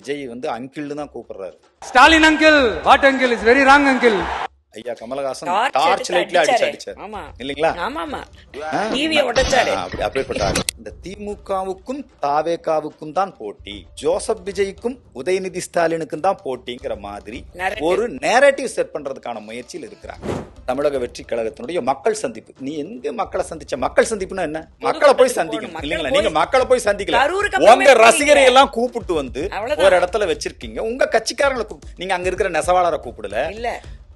விஜய் வந்து அங்கிள்னு தான் கூப்பிடுறாரு. Stalin uncle, what uncle is very wrong uncle. ஐயா கமலஹாசன் டார்ச் லைட்ல அடிச்சாரு இல்லீங்களா? அப்படிப்பட்டாரு. இந்த திமுகவுக்கும் தாவேகாவுக்கும் தான் போட்டி, ஜோசப் விஜய்க்கும் உதயநிதி ஸ்டாலினுக்கும் தான் போட்டிங்கிற மாதிரி ஒரு நேரேட்டிவ் செட் பண்றதுக்கான முயற்சியில் இருக்கிறாங்க. தமிழக வெற்றி கழகத்தினுடைய மக்கள் சந்திப்பு. நீ எங்க மக்களை சந்திச்ச? மக்கள் சந்திப்புன்னா என்ன? மக்களை போய் சந்திக்கணும் இல்லீங்களா? நீங்க மக்களை போய் சந்திக்கல, உங்க ரசிகரை எல்லாம் கூப்பிட்டு வந்து ஒரு இடத்துல வச்சிருக்கீங்க. உங்க கட்சிக்காரங்களை நீங்க அங்க இருக்கிற நெசவாளரை கூப்பிடல,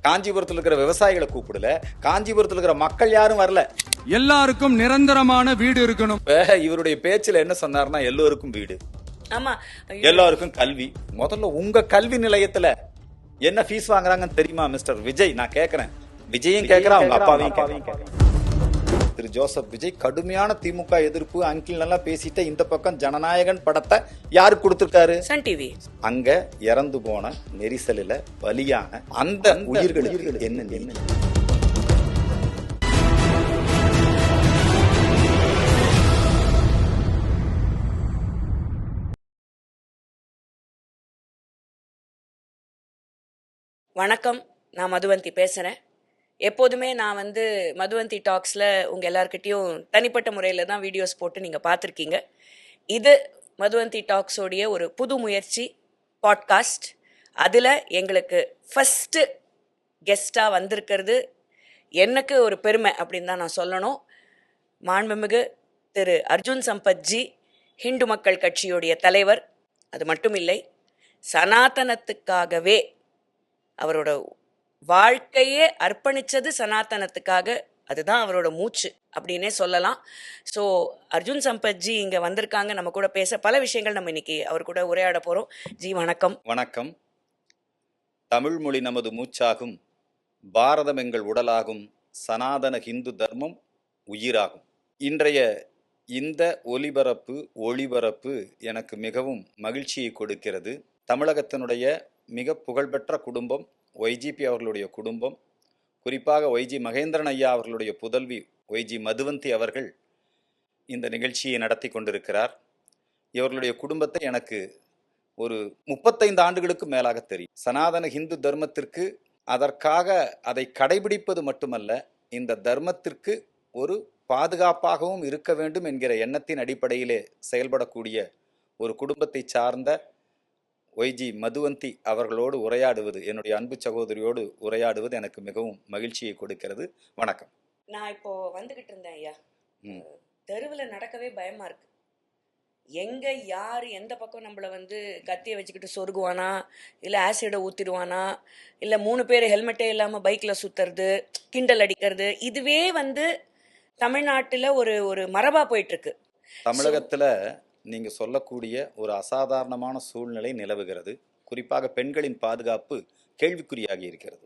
காஞ்சிபுரத்தில் இருக்கிற விவசாயிகளை கூப்பிடல, காஞ்சிபுரத்தில் இருக்கிற மக்கள் யாரும் வரல. எல்லாருக்கும் நிரந்தரமான வீடு இருக்கணும். இவருடைய பேச்சுல என்ன சொன்னார்னா, எல்லோருக்கும் வீடு, எல்லாருக்கும் கல்வி. முதல்ல உங்க கல்வி நிலையத்துல என்ன ஃபீஸ் வாங்குறாங்கன்னு தெரியுமா மிஸ்டர் விஜய்? நான் கேக்குறேன், விஜயும் கேக்குறேன், அவங்க அப்பாவையும் கேக்குறேன். திரு ஜோசப் விஜய் கடுமையான திமுக எதிர்ப்பு அங்கிள் நல்லா பேசிட்ட இந்த பக்கம் ஜனநாயகன் படத்தை யாருக்கு கொடுத்திருக்காரு? Sun TV. அங்க இறந்து போன நெரிசலில பலியான அந்த உயிர்களுக்கு என்ன? வணக்கம், நான் மதுவந்தி பேசுறேன். எப்போதுமே நான் மதுவந்தி டாக்ஸில் உங்கள் எல்லாருக்கிட்டையும் தனிப்பட்ட முறையில் தான் வீடியோஸ் போட்டு நீங்கள் பார்த்துருக்கீங்க. இது மதுவந்தி டாக்ஸோடைய ஒரு புது முயற்சி, பாட்காஸ்ட். அதில் எங்களுக்கு ஃபஸ்ட்டு கெஸ்ட்டாக வந்திருக்கிறது எனக்கு ஒரு பெருமை அப்படின்னு தான் நான் சொல்லணும். மாண்புமிகு திரு அர்ஜுன் சம்பத்ஜி, ஹிந்து மக்கள் கட்சியுடைய தலைவர். அது மட்டும் இல்லை, சனாதனத்துக்காகவே அவரோட வாழ்க்கையே அர்ப்பணிச்சது சனாதனத்துக்காக. அதுதான் அவரோட மூச்சு அப்படின்னே சொல்லலாம். ஸோ அர்ஜுன் சம்பத்ஜி இங்கே வந்திருக்காங்க நம்ம கூட பேச. பல விஷயங்கள் நம்ம இன்னைக்கு அவர் கூட உரையாட போகிறோம். ஜி வணக்கம். வணக்கம். தமிழ் மொழி நமது மூச்சாகும், பாரதம் எங்கள் உடலாகும், சனாதன ஹிந்து தர்மம் உயிராகும். இன்றைய இந்த ஒளிபரப்பு எனக்கு மிகவும் மகிழ்ச்சியை கொடுக்கிறது. தமிழகத்தினுடைய மிக புகழ்பெற்ற குடும்பம் ஒய்ஜிபி அவர்களுடைய குடும்பம், குறிப்பாக ஒய்ஜி மகேந்திரன் ஐயா அவர்களுடைய புதல்வி ஒய்ஜி மதுவந்தி அவர்கள் இந்த நிகழ்ச்சியை நடத்தி கொண்டிருக்கிறார். இவர்களுடைய குடும்பத்தை எனக்கு ஒரு 35 ஆண்டுகளுக்கு மேலாக தெரியும். சனாதன ஹிந்து தர்மத்திற்கு, அதற்காக அதை கடைபிடிப்பது மட்டுமல்ல, இந்த தர்மத்திற்கு ஒரு பாதுகாப்பாகவும் இருக்க வேண்டும் என்கிற எண்ணத்தின் அடிப்படையிலே செயல்படக்கூடிய ஒரு குடும்பத்தை சார்ந்த ஒய்ஜி மதுவந்தி அவர்களோடு உரையாடுவது, என்னுடைய அன்பு சகோதரியோடு உரையாடுவது எனக்கு மிகவும் மகிழ்ச்சியை கொடுக்கிறது. வணக்கம். நான் இப்போ வந்துகிட்டு இருந்தேன் ஐயா, தெருவில் நடக்கவே பயமா இருக்கு. எங்க யார் எந்த பக்கம் நம்மளை கத்தியை வச்சுக்கிட்டு சொருகுவானா, இல்லை ஆசிடை ஊத்திடுவானா, இல்லை 3 பேர் ஹெல்மெட்டே இல்லாமல் பைக்கில் சுத்துறது, கிண்டல் அடிக்கிறது, இதுவே தமிழ்நாட்டில் ஒரு மரபா போயிட்டு இருக்கு. தமிழகத்துல நீங்க சொல்லக்கூடிய ஒரு அசாதாரணமான சூழ்நிலை நிலவுகிறது. குறிப்பாக பெண்களின் பாதுகாப்பு கேள்விக்குறியாகி இருக்கிறது.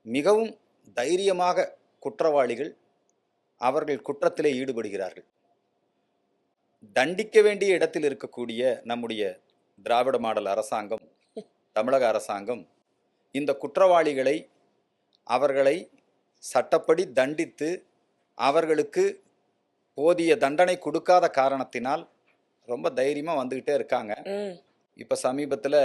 மிகவும் தைரியமாக குற்றவாளிகள் அவர்கள் குற்றத்திலே ஈடுபடுகிறார்கள். தண்டிக்க வேண்டிய இடத்தில் இருக்கக்கூடிய நம்முடைய திராவிட மாடல் அரசாங்கம், தமிழக அரசாங்கம் இந்த குற்றவாளிகளை அவர்களை சட்டப்படி தண்டித்து அவர்களுக்கு போதிய தண்டனை கொடுக்காத காரணத்தினால் ரொம்ப தைரியமா வந்துகிட்டே இருக்காங்க. இப்ப சமீபத்துல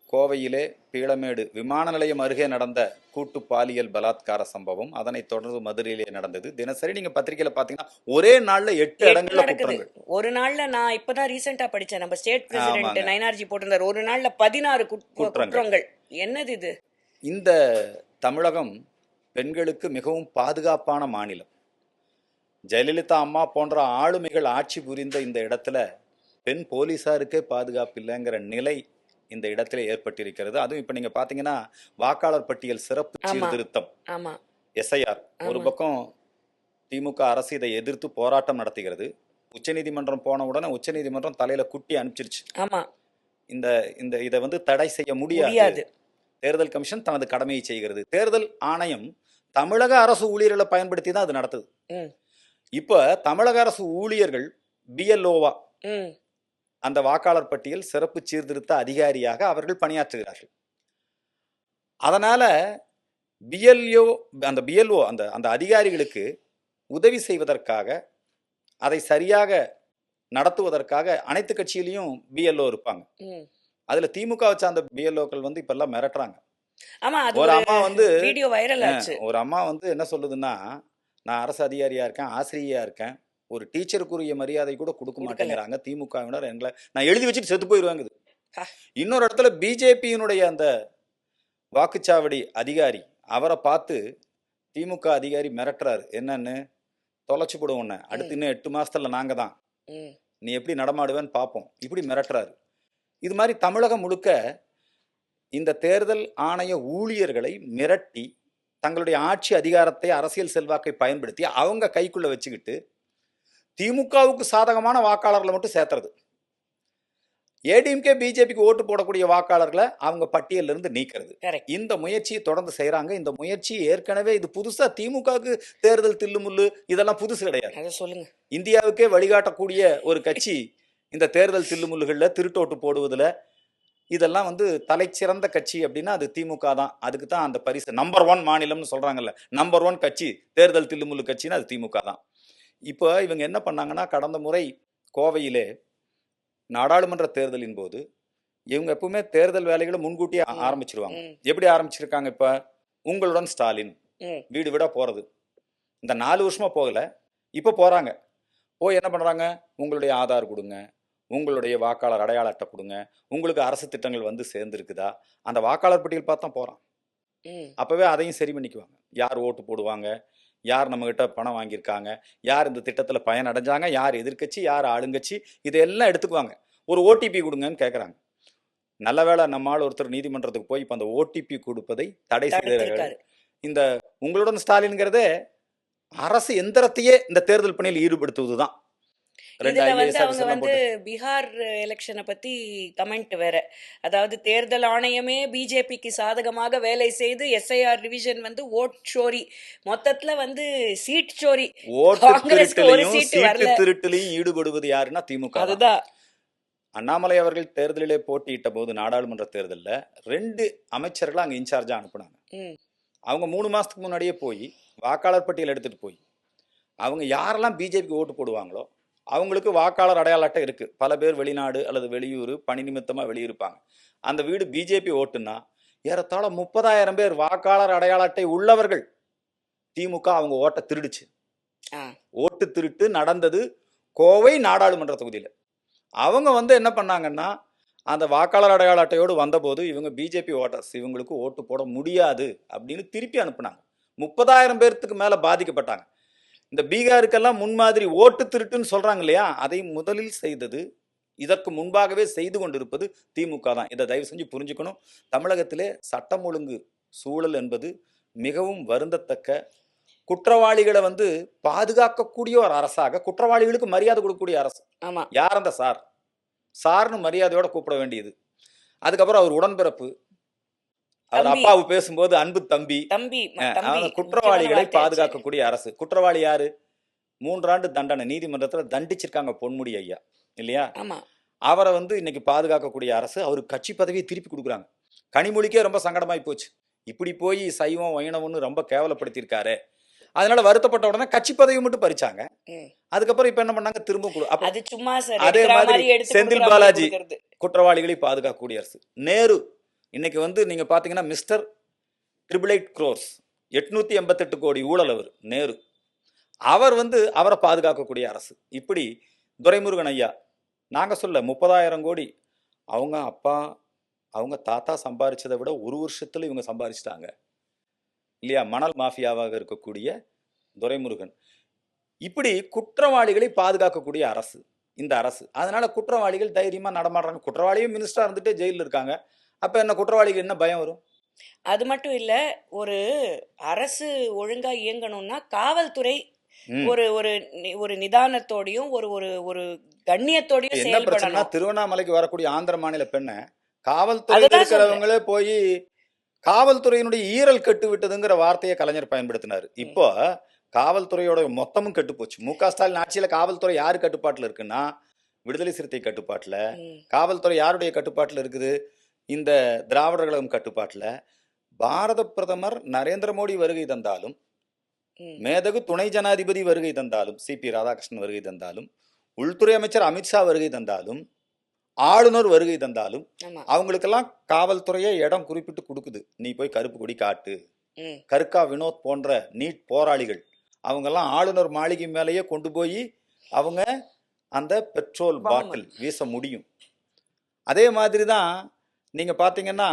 கோவையிலே பீளமேடு விமான நிலையம் அருகே நடந்த கூட்டு பாலியல் பலாத்கார சம்பவம், அதனை தொடர்ந்து மதுரையிலே நடந்தது. தினசரி நீங்க பத்திரிகையில பாத்தீங்கன்னா ஒரே நாள்ல 8 இடங்கள்ல குற்றங்கள். ஒரு நாள்ல நான் இப்பதான் ரீசெண்டா படிச்சேன், நம்ம ஸ்டேட் பிரசிடென்ட் நயனார்ஜி போட்டிருந்தார், ஒரு நாள்ல 16 குற்றங்கள். என்னது இது? இந்த தமிழகம் பெண்களுக்கு மிகவும் பாதுகாப்பான மாநிலம். ஜெயலலிதா அம்மா போன்ற ஆளுமைகள் ஆட்சி புரிந்த இந்த இடத்துல பெண் போலீசாருக்கே பாதுகாப்பு இல்லைங்கிற நிலை இந்த இடத்துல ஏற்பட்டிருக்கிறது. அதுவும் இப்ப நீங்க பாத்தீங்கன்னா வாக்காளர் பட்டியல் சிறப்பு சீர்திருத்தம், எஸ்ஐஆர், ஒரு பக்கம் திமுக அரசு இதை எதிர்த்து போராட்டம் நடத்துகிறது. உச்சநீதிமன்றம் போன உடனே உச்சநீதிமன்றம் தலையில குட்டி அனுப்பிச்சிருச்சு. இதை தடை செய்ய முடியாது. தேர்தல் கமிஷன் தனது கடமையை செய்கிறது. தேர்தல் ஆணையம் தமிழக அரசு ஊழியர்களை பயன்படுத்தி தான் அது நடத்துது. இப்ப தமிழக அரசு ஊழியர்கள் பிஎல்ஓவா அந்த வாக்காளர் பட்டியல் சிறப்பு சீர்திருத்த அதிகாரியாக அவர்கள் பணியாற்றுகிறார்கள். அதனால பிஎல்ஓ அந்த அதிகாரிகளுக்கு உதவி செய்வதற்காக, அதை சரியாக நடத்துவதற்காக அனைத்து கட்சியிலையும் பிஎல்ஓ இருப்பாங்க. அதுல திமுகவை சார்ந்த பிஎல்ஓக்கள் வந்து இப்ப எல்லாம் மிரட்டுறாங்க. ஆமா, அது ஒரு ஒரு அம்மா வந்து வீடியோ வைரல் ஆச்சு. ஒரு அம்மா வந்து என்ன சொல்லுதுன்னா, நான் அரசு அதிகாரியா இருக்கேன், ஆசிரியா இருக்கேன், ஒரு டீச்சருக்குரிய மரியாதை கூட கொடுக்க கொடுக்கல. மாட்டேங்கிறாங்க திமுகவினர், எங்களை நான் எழுதி வச்சுட்டு செத்து போயிருவாங்குது. ஹா. இன்னொரு இடத்துல பிஜேபியினுடைய அந்த வாக்குச்சாவடி அதிகாரி அவரை பார்த்து திமுக அதிகாரி மிரட்டுறாரு. என்னன்னு, தொலைச்சு போடுவோம் உன்னை, அடுத்து இன்னும் 8 மாசத்துல நாங்க தான், ம். நீ எப்படி நடமாடுவேன்னு பார்ப்போம், இப்படி மிரட்டுறாரு. இது மாதிரி தமிழகம் முழுக்க இந்த தேர்தல் ஆணைய ஊழியர்களை மிரட்டி தங்களுடைய ஆட்சி அதிகாரத்தை, அரசியல் செல்வாக்கை பயன்படுத்தி அவங்க கைக்குள்ள வச்சுக்கிட்டு திமுகவுக்கு சாதகமான வாக்காளர்களை மட்டும் சேர்த்துறது. ஏடிஎம்கே பிஜேபிக்கு ஓட்டு போடக்கூடிய வாக்காளர்களை அவங்க பட்டியலில் இருந்து நீக்கிறது. Correct. இந்த முயற்சியை தொடர்ந்து செய்யறாங்க. இந்த முயற்சி ஏற்கனவே இது புதுசா திமுகவுக்கு தேர்தல் தில்லுமுள்ளு இதெல்லாம் புதுசு கிடையாது. அதை சொல்லுங்க. இந்தியாவுக்கே வழிகாட்டக்கூடிய ஒரு கட்சி இந்த தேர்தல் தில்லுமுல்லுகள்ல, திருட்டோட்டு போடுவதுல இதெல்லாம் வந்து தலைச்சிறந்த கட்சி அப்படின்னா அது திமுக தான். அதுக்கு தான் அந்த பரிசு. நம்பர் 1 மாநிலம்னு சொல்றாங்கல்ல, நம்பர் 1 கட்சி தேர்தல் தில்லுமுல்லு கட்சின்னா அது திமுக தான். இப்போ இவங்க என்ன பண்ணாங்கன்னா, கடந்த முறை கோவையிலே நாடாளுமன்ற தேர்தலின் போது இவங்க எப்பவுமே தேர்தல் வேலைகளை முன்கூட்டியே ஆரம்பிச்சிருவாங்க. எப்படி ஆரம்பிச்சிருக்காங்க? இப்ப உங்களுடன் ஸ்டாலின் வீடு வீடா போறது. இந்த 4 வருஷமா போகல, இப்ப போறாங்க. போய் என்ன பண்றாங்க, உங்களுடைய ஆதார் கொடுங்க, உங்களுடைய வாக்காளர் அடையாள அட்டை கொடுங்க, உங்களுக்கு அரசு திட்டங்கள் வந்து சேர்ந்துருக்குதா, அந்த வாக்காளர் பட்டியல் பார்த்தா போறான். அப்பவே அதையும் சரி பண்ணிக்குவாங்க. யார் ஓட்டு போடுவாங்க, யார் நம்மகிட்ட பணம் வாங்கியிருக்காங்க, யார் இந்த திட்டத்துல பயன் அடைஞ்சாங்க, யார் எதிர்கட்சி, யார் ஆளுங்கட்சி, இதெல்லாம் எடுத்துக்குவாங்க. ஒரு ஓடிபி கொடுங்கன்னு கேட்கறாங்க. நல்ல வேளை நம்மால் ஒருத்தர் நீதிமன்றத்துக்கு போய் இப்ப அந்த ஓடிபி கொடுப்பதை தடை செய்தார்கள். இந்த உங்களுடன் ஸ்டாலின்ங்கிறதே அரசு எந்திரத்தையே இந்த தேர்தல் பணியில் ஈடுபடுத்துவதுதான். இதுல வந்து அவங்க வந்து பீகார் எலெக்ஷனை பத்தி கமெண்ட் வேற. அதாவது தேர்தல் ஆணையமே பிஜேபிக்கு சாதகமாக வேலை செய்து எஸ்ஐஆர் ரிவிஷன் வந்து ஓட் சோரி, மொத்தத்துல வந்து சீட் சோரி, திருட்டிலையும் ஈடுபடுவது யாருன்னா திமுக. அதுதான் அண்ணாமலை அவர்கள் தேர்தலிலே போட்டியிட்ட போது நாடாளுமன்ற தேர்தலில் 2 அமைச்சர்களை அங்க இன்சார்ஜா அனுப்புனாங்க. அவங்க 3 மாசத்துக்கு முன்னாடியே போய் வாக்காளர் பட்டியல் எடுத்துட்டு போய் அவங்க யாரெல்லாம் பிஜேபிக்கு ஓட்டு போடுவாங்களோ அவங்களுக்கு வாக்காளர் அடையாள அட்டை இருக்கு. பல பேர் வெளிநாடு அல்லது வெளியூர் பணி நிமித்தமா வெளியிருப்பாங்க. அந்த வீடு பிஜேபி ஓட்டுன்னா ஏறத்தாழ 30,000 பேர் வாக்காளர் அடையாள அட்டை உள்ளவர்கள். திமுக அவங்க ஓட்டை திருடுச்சு. ஓட்டு திருட்டு நடந்தது கோவை நாடாளுமன்ற தொகுதியில. அவங்க வந்து என்ன பண்ணாங்கன்னா, அந்த வாக்காளர் அடையாள அட்டையோடு வந்தபோது இவங்க பிஜேபி ஓட்டர்ஸ், இவங்களுக்கு ஓட்டு போட முடியாது அப்படின்னு திருப்பி அனுப்புனாங்க. 30,000 பேர்த்துக்கு மேல பாதிக்கப்பட்டாங்க. இந்த பீகாருக்கெல்லாம் முன்மாதிரி ஓட்டு திருட்டுன்னு சொல்றாங்க இல்லையா, அதை முதலில் செய்தது, இதற்கு முன்பாகவே செய்து கொண்டிருப்பது திமுக தான். இதை தயவு செஞ்சு புரிஞ்சுக்கணும். தமிழகத்திலே சட்டம் ஒழுங்கு சூழல் என்பது மிகவும் வருந்தத்தக்க, குற்றவாளிகளை வந்து பாதுகாக்கக்கூடிய ஒரு அரசாக, குற்றவாளிகளுக்கு மரியாதை கொடுக்கக்கூடிய அரசு. யார் அந்த சார்? சார்னு மரியாதையோட கூப்பிட வேண்டியது. அதுக்கப்புறம் அவர் உடன்பிறப்பு, அவர் அப்பாவு பேசும்போது அன்பு தம்பி. குற்றவாளிகளை பாதுகாக்கக்கூடிய அரசு. குற்றவாளி யாரு? 3 ஆண்டு தண்டனை நீதிமன்றத்துல தண்டிச்சிருக்காங்க பொன்முடி ஐயா இல்லையா? அவரை வந்து இன்னைக்கு பாதுகாக்கக்கூடிய அரசு. அவருக்கு கட்சி பதவியை திருப்பி கொடுக்குறாங்க. கனிமொழிக்கே ரொம்ப சங்கடமாய் போச்சு. இப்படி போய் சைவம் வைணவம்னு ரொம்ப கேவலப்படுத்திருக்காரு. அதனால வருத்தப்பட்ட உடனே கட்சி பதவி மட்டும் பறிச்சாங்க. அதுக்கப்புறம் இப்ப என்ன பண்ணாங்க, திரும்ப அதே மாதிரி செந்தில் பாலாஜி குற்றவாளிகளை பாதுகாக்கக்கூடிய அரசு. நேரு இன்னைக்கு வந்து நீங்க பாத்தீங்கன்னா மிஸ்டர் 888 crores 888 கோடி ஊழல் அவர் நேரு. அவர் வந்து அவரை பாதுகாக்கக்கூடிய அரசு. இப்படி துரைமுருகன் ஐயா, நாங்க சொல்ல 30,000 கோடி அவங்க அப்பா அவங்க தாத்தா சம்பாரிச்சதை விட 1 வருஷத்துல இவங்க சம்பாரிச்சிட்டாங்க இல்லையா? மணல் மாஃபியாவாக இருக்கக்கூடிய துரைமுருகன். இப்படி குற்றவாளிகளை பாதுகாக்கக்கூடிய அரசு இந்த அரசு. அதனால குற்றவாளிகள் தைரியமா நடமாடுறாங்க. குற்றவாளியும் மினிஸ்டரா இருந்துட்டு ஜெயிலில் இருக்காங்க. அப்ப என்ன குற்றவாளிக்கு என்ன பயம் வரும்? அது மட்டும் இல்ல, ஒரு அரசு ஒழுங்கா இயங்கணும்னா காவல்துறை ஒரு ஒரு ஒரு நிதானத்தோடையும் ஒரு ஒரு ஒரு கண்ணியத்தோடையும் செயல்படணும். திருவண்ணாமலைக்கு வரக்கூடிய ஆந்திர மாநில பெண்ணை காவல்துறை இருக்கிறவங்களே போய் காவல்துறையினுடைய ஈரல் கெட்டு விட்டதுங்கிற வார்த்தையை கலைஞர் பயன்படுத்தினாரு. இப்போ காவல்துறையோட மொத்தமும் கெட்டு போச்சு. மு.க. ஸ்டாலின் ஆட்சியில காவல்துறை யாரு கட்டுப்பாட்டுல இருக்குன்னா விடுதலை சிறுத்தை கட்டுப்பாட்டுல. காவல்துறை யாருடைய கட்டுப்பாட்டுல இருக்குது? இந்த திராவிடர் கழகம் கட்டுப்பாட்டுல. பாரத பிரதமர் நரேந்திர மோடி வருகை தந்தாலும், மேதகு துணை ஜனாதிபதி வருகை தந்தாலும், சிபி ராதாகிருஷ்ணன் வருகை தந்தாலும் உள்துறை அமைச்சர் அமித்ஷா வருகை தந்தாலும் ஆளுநர் வருகை தந்தாலும் ஆமா. அவங்களுக்கெல்லாம் காவல்துறையே இடம் குறிப்பிட்டு கொடுக்குது. நீ போய் கருப்பு கொடி காட்டு. ம். கர்கா வினோத் போன்ற நீட் போராளிகள் அவங்கெல்லாம் ஆளுநர் மாளிகை மேலேயே கொண்டு போய் அவங்க அந்த பெட்ரோல் பாட்டில் வீச முடியும். அதே மாதிரி தான் நீங்கள் பார்த்தீங்கன்னா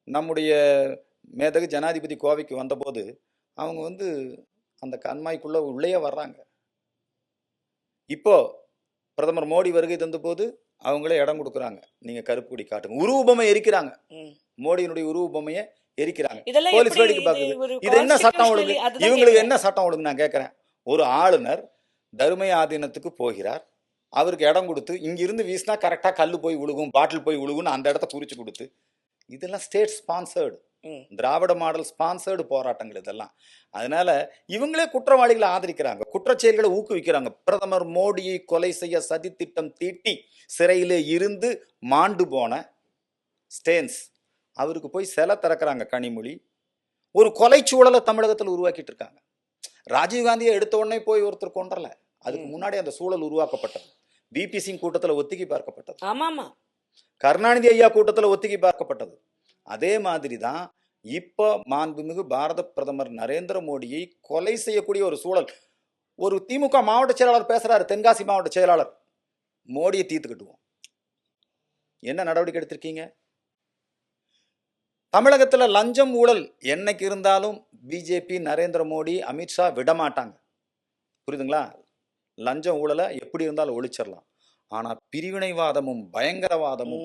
நம்முடைய மேதகு ஜனாதிபதி கோவைக்கு வந்தபோது அவங்க வந்து அந்த கண்மாய்க்குள்ள உள்ளேயே வர்றாங்க. இப்போ பிரதமர் மோடி வருகை தந்தபோது அவங்களே இடம் கொடுக்குறாங்க. நீங்க கருப்பு கொடி காட்டுங்க. உருவபொம்மை எரிக்கிறாங்க. மோடியினுடைய உருவபொம்மையை எரிக்கிறாங்க. போலீஸ் வேடிக்கை பார்க்குது. இது என்ன சட்டம் ஒழுங்கு? இவங்களுக்கு என்ன சட்டம் ஒழுங்கு நான் கேட்கிறேன். ஒரு ஆளுநர் தருமை ஆதீனத்துக்கு போகிறார். அவருக்கு இடம் கொடுத்து இங்கிருந்து வீசினா கரெக்டா கல்லு போய் விழுகும், பாட்டில் போய் விழுகும்னு அந்த இடத்த குறிச்சு கொடுத்து, இதெல்லாம் ஸ்டேட் ஸ்பான்சர்டு, திராவிட மாடல் ஸ்பான்சர்டு போராட்டங்கள் இதெல்லாம். அதனால இவங்களே குற்றவாளிகளை ஆதரிக்கிறாங்க, குற்றச்செயல்களை ஊக்குவிக்கிறாங்க. பிரதமர் மோடியை கொலை செய்ய சதி திட்டம் தீட்டி சிறையிலே இருந்து மாண்டு போன ஸ்டேன்ஸ் அவருக்கு போய் சிலை திறக்கிறாங்க. கனிமொழி ஒரு கொலைச்சூழலை தமிழகத்தில் உருவாக்கிட்டு இருக்காங்க. ராஜீவ்காந்தியை எடுத்த உடனே போய் ஒருத்தர் கொன்றல, அதுக்கு முன்னாடி அந்த சூழல் உருவாக்கப்பட்டது. பிபி சிங் கூட்டத்தில் ஒத்திகை பார்க்கப்பட்டது. கருணாநிதி ஐயா கூட்டத்தில் ஒத்திகை பார்க்கப்பட்டது. அதே மாதிரி தான் இப்போ மாண்புமிகு பாரத பிரதமர் நரேந்திர மோடியை கொலை செய்யக்கூடிய ஒரு சூழல். ஒரு திமுக மாவட்ட செயலாளர் பேசுறாரு, தென்காசி மாவட்ட செயலாளர், மோடியை தீர்த்துக்கிட்டுவோம். என்ன நடவடிக்கை எடுத்திருக்கீங்க? தமிழகத்தில் லஞ்சம் ஊழல் என்னைக்கு இருந்தாலும் பிஜேபி, நரேந்திர மோடி, அமித்ஷா விடமாட்டாங்க. புரியுதுங்களா? லஞ்சம் ஊழலை எப்படி இருந்தாலும் ஒழிச்சிடலாம். ஆனால் பிரிவினைவாதமும் பயங்கரவாதமும்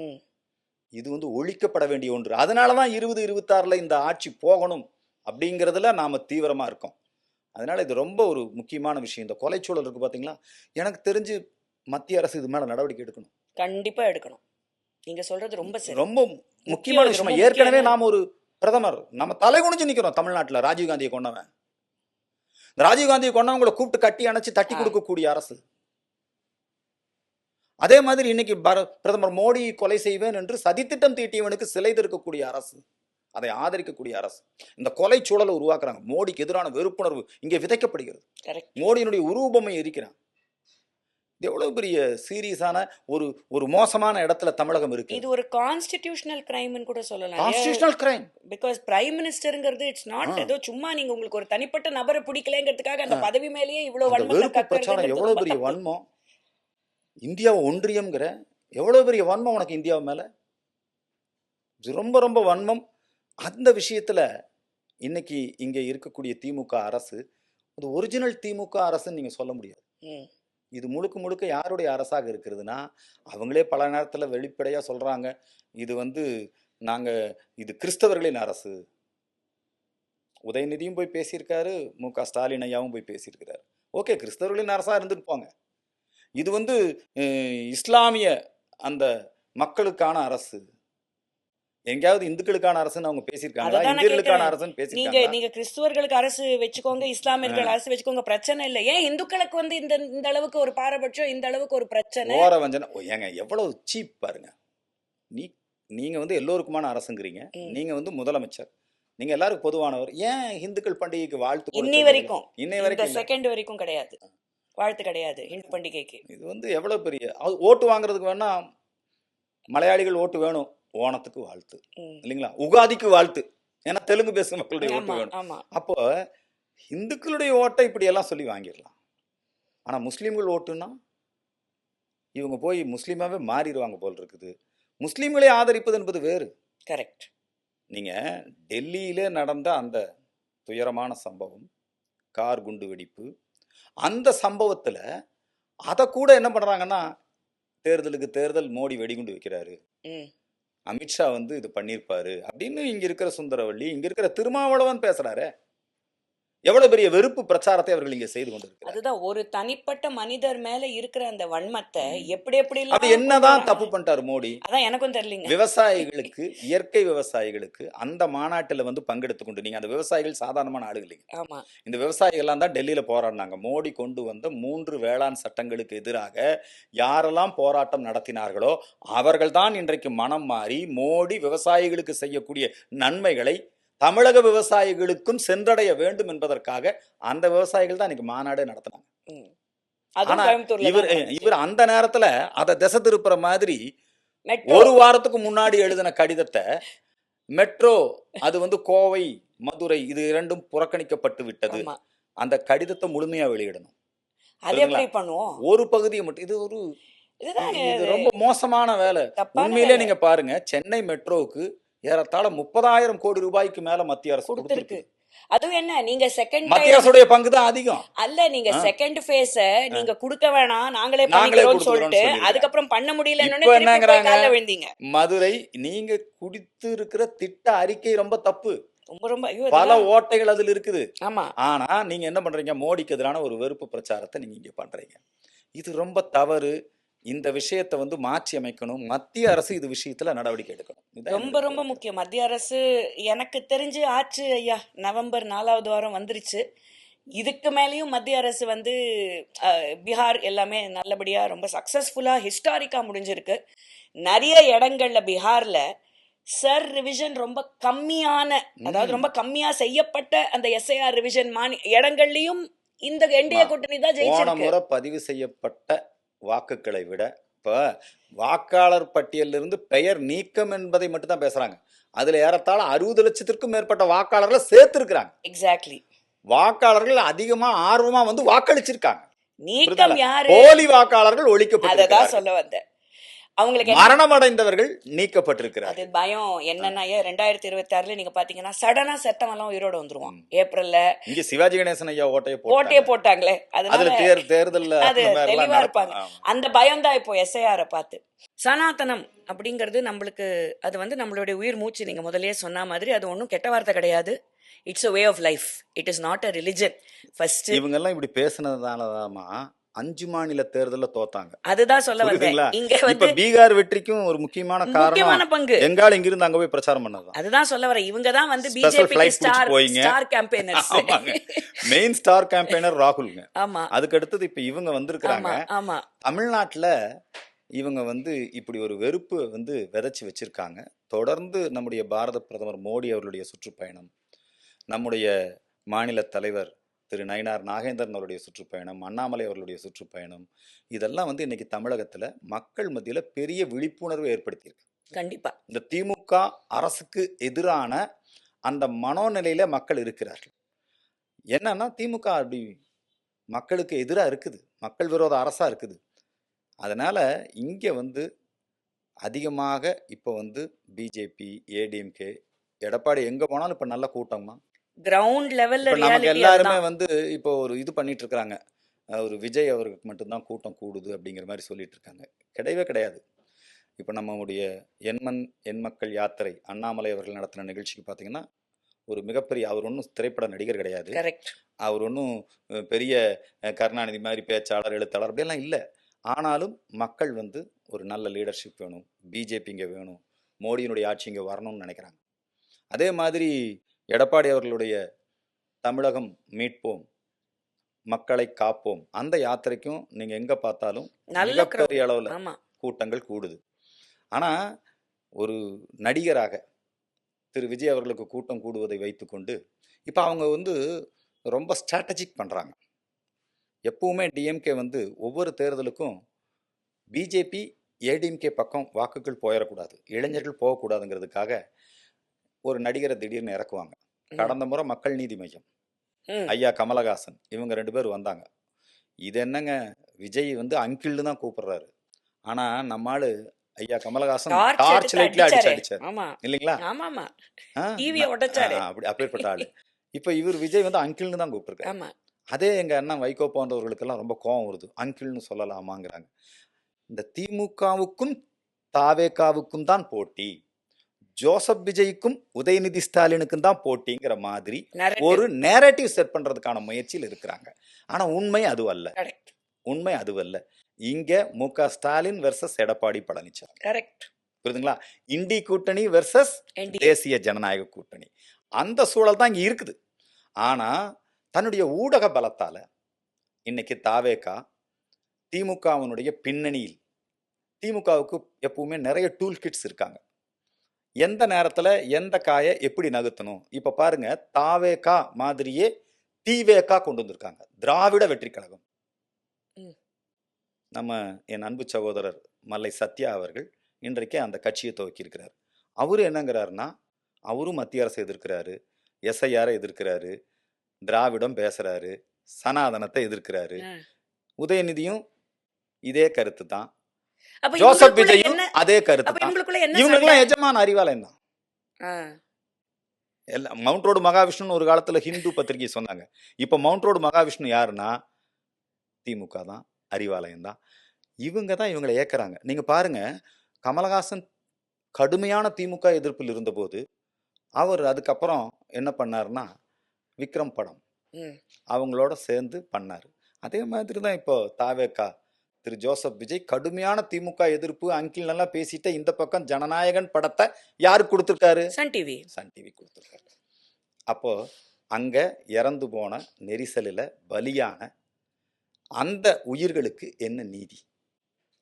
இது வந்து ஒழிக்கப்பட வேண்டிய ஒன்று. அதனாலதான் 2026 இந்த ஆட்சி போகணும் அப்படிங்கிறதுல நாம தீவிரமா இருக்கோம். அதனால இது ரொம்ப ஒரு முக்கியமான விஷயம். இந்த கொலைச்சூழல் இருக்கு பாத்தீங்களா, எனக்கு தெரிஞ்சு மத்திய அரசு இது மேல நடவடிக்கை எடுக்கணும். கண்டிப்பா எடுக்கணும். நீங்க சொல்றது ரொம்ப முக்கியமான விஷயம். ஏற்கனவே நாம ஒரு பிரதமர் நம்ம தலை குனிஞ்சு நிக்கிறோம். தமிழ்நாட்டில் ராஜீவ்காந்தியை கொண்டவன், ராஜீவ்காந்தியை கொண்டவங்களை கூப்பிட்டு கட்டி அணைச்சு தட்டி கொடுக்கக்கூடிய அரசு. அதே மாதிரி இன்னைக்கு பிரதமர் மோடி கொலை செய்வேன் என்று சதித்திட்டம் தீட்டியவனுக்கு சிலை திருக்கக்கூடிய அரசு, அதை ஆதரிக்கக்கூடிய அரசு. இந்த கொலை சூழலை உருவாக்குறாங்க. மோடிக்கு எதிரான வெறுப்புணர்வு இங்கே விதைக்கப்படுகிறது. மோடியினுடைய உருவபொம்மை எரிக்கிறான். இது எவ்வளவு பெரிய சீரியஸான ஒரு மோசமான இடத்துல தமிழகம் இருக்கு. இது ஒரு கான்ஸ்டிடியூஷனல் கிரைம்னு கூட சொல்லலாம். Constitutional crime. பிகாஸ் பிரைம் மினிஸ்டர்ங்கிறது இட்ஸ் நாட் ஏதோ சும்மா நீங்க உங்களுக்கு ஒரு தனிப்பட்ட நபரை பிடிக்கலங்கிறதுக்காக அந்த பதவி மேலேயே இவ்வளவு வெறுப்பு பிரச்சாரம். எவ்வளவு பெரிய வன்மம். இந்தியாவை ஒன்றியம்ங்கிற எவ்வளவு பெரிய வன்மம் உனக்கு இந்தியாவை மேல. ரொம்ப ரொம்ப வன்மம். அந்த விஷயத்துல இன்னைக்கு இங்க இருக்கக்கூடிய திமுக அரசு அது ஒரிஜினல் திமுக அரசுன்னு நீங்க சொல்ல முடியாது. இது முழுக்க முழுக்க யாருடைய அரசாக இருக்கிறதுனா, அவங்களே பல நேரத்துல வெளிப்படையா சொல்றாங்க, இது வந்து இது கிறிஸ்தவர்களின் அரசு. உதயநிதியும் போய் பேசியிருக்காரு, மு.க. ஸ்டாலின் ஐயாவும் போய் பேசியிருக்கிறாரு. ஓகே, கிறிஸ்தவர்களின் அரசா இருந்துட்டு போங்க. இது வந்து இஸ்லாமிய அந்த மக்களுக்கான அரசு. எங்கேயாவது இந்துக்களுக்கான அரசுன்னு அவங்க பேசியிருக்காங்களா? இந்தியர்களுக்கான அரசுன்னு பேசியிருக்காங்க. நீங்க கிறிஸ்துவர்களுக்கு அரசு வச்சுக்கோங்க, இஸ்லாமியர்கள் அரசு வச்சுக்கோங்க, பிரச்சனை இல்லை. ஏன் இந்துக்களுக்கு வந்து இந்த அளவுக்கு ஒரு பாரபட்சம், இந்த அளவுக்கு ஒரு பிரச்சனை? ஓரவஞ்சனை. ஏங்க எவ்வளவு சீப் பாருங்க. நீங்க வந்து எல்லோருக்குமான அரசுங்கிறீங்க. நீங்க வந்து முதலமைச்சர், நீங்க எல்லாருக்கும் பொதுவானவர். ஏன் இந்துக்கள் பண்டிகைக்கு வாழ்த்து இன்னை வரைக்கும் செகண்ட் வரைக்கும் கிடையாது, வாழ்த்து கிடையாது இந்து பண்டிகைக்கு. இது வந்து எவ்வளவு பெரிய ஓட்டு வாங்குறதுக்கு வேணா மலையாளிகள் ஓட்டு வேணும், ஓணத்துக்கு வாழ்த்து இல்லைங்களா, உகாதிக்கு வாழ்த்து, ஏன்னா தெலுங்கு பேசும் மக்களுடைய ஓட்டு வேணும். அப்போ இந்துக்களுடைய ஓட்டை இப்படி எல்லாம் சொல்லி வாங்கிடலாம். ஆனா முஸ்லீம்கள் ஓட்டுன்னா இவங்க போய் முஸ்லீமாவே மாறிடுவாங்க போல் இருக்குது. முஸ்லீம்களை ஆதரிப்பது என்பது வேறு. கரெக்ட். நீங்க டெல்லியிலே நடந்த அந்த துயரமான சம்பவம், கார் குண்டு வெடிப்பு, அந்த சம்பவத்துல அத கூட என்ன பண்றாங்கன்னா, தேர்தலுக்கு தேர்தல் மோடி வெடிகுண்டு வைக்கிறாரு, அமித்ஷா வந்து இது பண்ணிருப்பாரு அப்படின்னு இங்க இருக்கிற சுந்தரவள்ளி, இங்க இருக்கிற திருமாவளவன் பேசுறாரு. எவ்வளவு பெரிய வெறுப்பு பிரச்சாரத்தை அவர்கள் இங்க செய்து கொண்டிருக்கிறார். அதுதான் ஒரு தனிப்பட்ட மனிதர் மேல இருக்கிற அந்த வன்மத்தை எப்படி அது என்னதான் தப்பு பண்ணிட்டாரு மோடி, அதான் எனக்கும் தெரியலங்க. விவசாயிகளுக்கு, இயற்கை விவசாயிகளுக்கு அந்த மாநாட்டுல வந்து பங்கெடுத்து கொண்டு, நீங்க அந்த விவசாயிகள் சாதாரணமான ஆளுங்க இல்லைங்க. ஆமா, இந்த விவசாயிகள் எல்லாம் தான் டெல்லியில போராடினாங்க. மோடி கொண்டு வந்த 3 வேளாண் சட்டங்களுக்கு எதிராக யாரெல்லாம் போராட்டம் நடத்தினார்களோ அவர்கள் தான் இன்றைக்கு மனம் மாறி மோடி விவசாயிகளுக்கு செய்யக்கூடிய நன்மைகளை தமிழக விவசாயிகளுக்கும் சென்றடைய வேண்டும் என்பதற்காக அந்த விவசாயிகள் தான் இன்னைக்கு மாநாடு நடத்தினாங்க. அதுவும் ஆனா கோயம்புத்தூர்ல இவர் தான் நடந்துச்சு. இவர் அந்த நேரத்துல அதை திசை திருப்புற மாதிரி மெட்ரோ ஒரு வாரத்துக்கு முன்னாடி எழுதின கடிதத்தை மெட்ரோ அது வந்து கோவை மதுரை இது இரண்டும் புறக்கணிக்கப்பட்டு விட்டது, ஆமா, அந்த கடிதத்தை முழுமையா வெளியிடணும். அது புரியுதுங்களா? எப்படி பண்ணுவோம்? ஒரு பகுதியை மட்டும் இது ஒரு இதுதான் இது ரொம்ப மோசமான வேலை. தப்பான உண்மையிலே வேலை நீங்க பாருங்க, சென்னை மெட்ரோவுக்கு ஏறத்தாழ 30,000 கோடி ரூபாய்க்கு மேல மத்திய அரசு கொடுத்திருக்கு. கொடுத்திருக்கு. அதுவும் என்ன, நீங்க செகண்ட் மத்திய அரசுடைய பங்கு தான் அதிகம். அல்ல, நீங்க செகண்ட் ஃபேஸ நீங்க குடுக்க வேணாம், நாங்களே நாங்களே பண்ணிக்கிறோம்னு கொடுத்துக்கிறோம்னு சொல்லிட்டு சொல்லிருக்காங்க. அதுக்கப்புறம் பண்ண முடியலன்னு இப்ப திருப்பி போய் என்னங்கறாங்க, கால்ல விழுந்தீங்க. மதுரை நீங்க குடித்து இருக்கிற திட்ட அறிக்கை ரொம்ப தப்பு, ரொம்ப ரொம்ப ஐயோ, பல இதெல்லாம் ஓட்டைகள் அதுல இருக்குது. ஆமா, ஆனா நீங்க என்ன பண்றீங்க, மோடிக்கு எதிரான ஒரு வெறுப்பு பிரச்சாரத்தை நீங்க இங்க பண்றீங்க. இது ரொம்ப தவறு. இந்த விஷயத்தை வந்து மாற்றி அமைக்கணும். மத்திய அரசு இது விஷயத்துல நடவடிக்கை எடுக்கணும். இதான் ரொம்ப என்னுடைய ரொம்ப கருத்து. முக்கியம். மத்திய அரசு எனக்கு தெரிஞ்சு ஆச்சு ஐயா, நவம்பர் 4வது வாரம் வந்துருச்சு. இதுக்கு மேலேயும் மத்திய அரசு வந்து பீகார் எல்லாமே நல்லபடியா ரொம்ப சக்சஸ்ஃபுல்லா ஹிஸ்டாரிக்கா முடிஞ்சிருக்கு. நிறைய இடங்கள்ல பீகார்ல ரிவிஷன் ரொம்ப கம்மியான, அதாவது ரொம்ப கம்மியா செய்யப்பட்ட அந்த எஸ்ஐஆர் ரிவிஷன் இடங்கள்லயும் இந்த என்டிஏ கூட்டணி தான் போன ஜெயிச்சிருக்கு. முறை பதிவு செய்யப்பட்ட வாக்குகளை விட இப்ப வாக்காளர் பட்டியலிருந்து பெயர் நீக்கம் என்பதை மட்டும் தான் பேசுறாங்க. அதுல ஏறத்தாழ 60 லட்சத்திற்கும் மேற்பட்ட வாக்காளர்களை சேர்த்திருக்கிறாங்க. எக்ஸாக்ட்லி. வாக்காளர்கள் அதிகமா ஆர்வமா வந்து வாக்களிச்சிருக்காங்க. நீக்கம் புரியுதுங்களா? யாரு? போலி வாக்காளர்கள் அததான் ஒழிக்கப்பட்டிருக்கிறார்கள். சொல்ல வந்தேன். அவங்களுக்கு என்ன மரணம் அடைந்தவர்கள் அது நீக்கப்பட்டிருக்கிறார்கள். பயம் என்னன்னா, 2026 நீங்க பாத்தீங்கன்னா சடனா செத்தவெல்லாம் உயிரோட வந்துருவான். ஏப்ரல்ல இங்க சிவாஜி கணேசன் ஐயா ஓட்டையை ஓட்டையே போட்டாங்க. போட்டாங்களே, அதுல அதனால தேர்தல்ல அது அந்த மாதிரி எல்லாம் தெளிவா இருப்பாங்க. நடக்கும். அந்த பயம் தான் இப்போ எஸ்ஐஆரை பார்த்து. சனாதனம் அப்படிங்கிறது நம்மளுக்கு அது வந்து நம்மளுடைய உயிர் மூச்சு. நீங்க முதல்லயே சொன்ன மாதிரி அது ஒன்றும் கெட்ட வார்த்தை கிடையாது. It's a way of life. it is not a religion. First இவங்க எல்லாம் இப்படி பேசுனதுனாலதாமா 5 மாநில தேர்தல்ல தோத்தாங்க. அதுதான் சொல்ல வந்தேன். புரியுதுங்களா? இங்க இப்ப வந்து பீகார் வெற்றிக்கும் ஒரு முக்கியமான முக்கியமான காரணம் பங்கு எங்கால இங்கிருந்து அங்க போய் பிரச்சாரம் பண்ணதுதான். அதுதான் சொல்ல வரேன். இவங்க தான் வந்து ஸ்பெஷல் பிஜேபி ஃபிளைட் பிடிச்சு ஸ்டார் போயிங்க. Star campaigners. ஆமாங்க. மெயின் ஸ்டார் கேம்பெயினர் ராகுல்ங்க. ஆமா அதுக்கு அடுத்தது இப்ப இவங்க வந்திருக்கிறாங்க. ஆமா ஆமா தமிழ்நாட்டுல இவங்க வந்து இப்படி ஒரு வெறுப்பு வந்து விதைச்சு வச்சிருக்காங்க. தொடர்ந்து நம்முடைய பாரத பிரதமர் மோடி அவர்களுடைய சுற்றுப்பயணம், நம்முடைய மாநில தலைவர் திரு நயினார் நாகேந்திரன் அவருடைய சுற்றுப்பயணம், அண்ணாமலை அவர்களுடைய சுற்றுப்பயணம், இதெல்லாம் வந்து இன்னைக்கு தமிழகத்துல மக்கள் மத்தியில பெரிய விழிப்புணர்வு ஏற்படுத்தியிருக்கு. கண்டிப்பா. இந்த திமுக அரசுக்கு எதிரான அந்த மனோநிலையில மக்கள் இருக்கிறார்கள். என்னன்னா திமுக அப்படி மக்களுக்கு எதிரா இருக்குது, மக்கள் விரோத அரசா இருக்குது. அதனால இங்க வந்து அதிகமாக இப்போ வந்து பிஜேபி, ஏடிஎம்கே, எடப்பாடி எங்க போனாலும் இப்ப நல்ல கூட்டமா. கிரவுண்ட் லெவல்ல இப்ப நமக்கு ரியாலிட்டி எல்லாருமே அதுதான். வந்து இப்போ ஒரு இது பண்ணிட்டு இருக்கிறாங்க. ஒரு விஜய் அவருக்கு மட்டும்தான் கூட்டம் கூடுது அப்படிங்கிற மாதிரி சொல்லிட்டு இருக்காங்க. கிடையவே கிடையாது. இப்போ நம்முடைய என் மக்கள் யாத்திரை அண்ணாமலை அவர்கள் நடத்தின நிகழ்ச்சிக்கு பார்த்தீங்கன்னா ஒரு மிகப்பெரிய, அவர் ஒன்றும் திரைப்பட நடிகர் கிடையாது, கரெக்ட். அவர் ஒன்றும் பெரிய கருணாநிதி மாதிரி பேச்சாளர் எழுத்தாளர் அப்படியெல்லாம் இல்லை. ஆனாலும் மக்கள் வந்து ஒரு நல்ல லீடர்ஷிப் வேணும், பிஜேபி இங்கே வேணும், மோடியினுடைய ஆட்சி இங்கே வரணும்னு நினைக்கிறாங்க. அதே மாதிரி எடப்பாடி அவர்களுடைய தமிழகம் மீட்போம், மக்களை காப்போம் அந்த யாத்திரைக்கும் நீங்க எங்க பார்த்தாலும் நல்ல மிகப்பெரிய அளவுல ஆமா கூட்டங்கள் கூடுது. ஆனா ஒரு நடிகராக திரு விஜய் அவர்களுக்கு கூட்டம் கூடுவதை வைத்துக்கொண்டு இப்போ அவங்க வந்து ரொம்ப ஸ்ட்ராட்டஜிக் பண்றாங்க. எப்பவுமே டிஎம்கே வந்து ஒவ்வொரு தேர்தலுக்கும் பிஜேபி ஏடிஎம்கே பக்கம் வாக்குகள் போயிடக்கூடாது, இளைஞர்கள் போகக்கூடாதுங்கிறதுக்காக ஒரு நடிகரை திடீர்னு இறக்குவாங்க. கடந்த முறை மக்கள் நீதி மையம் ஐயா கமலஹாசன் இவங்க 2 பேர் வந்தாங்க. இது என்னங்க, விஜய் வந்து அங்கிள்னு தான் கூப்பிடுறாரு, ஆனா நம்மாளு ஐயா கமலஹாசன் டார்ச் லைட்ல அடிச்சாரு ஆமா இல்லைங்களா? ஆமா ஆ, டிவியை உடைச்சாரு. அப்படி அப்பேற்பட்ட ஆளு. இப்ப இவர் விஜய் வந்து அங்கிள்னு தான் கூப்பிட்டுருக்காரு. ஆமா அதே எங்க அண்ணன் வைகோ போன்றவர்களுக்கெல்லாம் ரொம்ப கோவம் வருது, அங்கிள்னு சொல்லலாமாங்கிறாங்க. இந்த திமுகவுக்கும் தாவேகாவுக்கும் தான் போட்டி, ஜோசப் விஜய்க்கும் உதயநிதி ஸ்டாலினுக்கும் தான் போட்டிங்கிற மாதிரி ஒரு நேரேட்டிவ் செட் பண்றதுக்கான முயற்சியில் இருக்கிறாங்க. ஆனா உண்மை அதுவல்ல, கரெக்ட் உண்மை அதுவல்ல. இங்க மு.க. Stalin versus Edappadi Palaniswami, correct. புரியுதுங்களா? இண்டி கூட்டணி வெர்சஸ் தேசிய ஜனநாயக கூட்டணி, அந்த சூழல் தான் இங்க இருக்குது. ஆனா தன்னுடைய ஊடக பலத்தால இன்னைக்கு தாவேகா திமுகவினுடைய பின்னணியில், திமுகவுக்கு எப்பவுமே நிறைய டூல் கிட்ஸ் இருக்காங்க, எந்த நேரத்துல எந்த காயை எப்படி நகர்த்தணும். இப்ப பாருங்க, தாவேகா மாதிரியே தீவேகா கொண்டு வந்திருக்காங்க, திராவிட வெற்றி கழகம். நம்ம என் அன்பு சகோதரர் மல்லை சத்யா அவர்கள் இன்றைக்கு அந்த கட்சியை துவக்கியிருக்கிறார். அவரு என்னங்கிறாருன்னா, அவரும் மத்திய அரசை எதிர்க்கிறாரு, எஸ்ஐஆரை எதிர்க்கிறாரு, திராவிடம் பேசுறாரு, சனாதனத்தை எதிர்க்கிறாரு. ஆ. உதயநிதியும் இதே கருத்து தான், அப்ப ஜோசப் இவங்களுக்குள்ள விஜயும் என்ன அதே கருத்து அப்ப தான். இவங்களுக்குள்ள என்ன சண்டை? இவங்களுக்குலாம் எஜமான அறிவாலயம் தான். ஆ. எல்லாம் மவுண்ட் ரோடு மகாவிஷ்ணுன்னு ஒரு காலத்துல ஹிந்து பத்திரிகை சொன்னாங்க. இப்ப மவுண்ட் ரோடு மகாவிஷ்ணு யாருன்னா திமுக தான், அறிவாலயம் தான். இவங்க தான் இவங்களை ஏக்குறாங்க. நீங்க பாருங்க, கமலஹாசன் கடுமையான திமுக எதிர்ப்பில் இருந்தபோது அவர் அதுக்கப்புறம் என்ன பண்ணாருன்னா விக்ரம் படம் ம். அவங்களோட சேர்ந்து பண்ணாரு. அதே மாதிரி தான் இப்போ தாவேகா திரு ஜோசப் விஜய் கடுமையான திமுக எதிர்ப்பு, அங்கிள் நல்லா பேசிட்ட இந்த பக்கம் ஜனநாயகன் படத்தை யாருக்கு கொடுத்துருக்காரு? Sun TV. சன் டிவி கொடுத்துருக்காரு. அப்போ அங்க இறந்து போன நெரிசலில் பலியான அந்த உயிர்களுக்கு என்ன நீதி?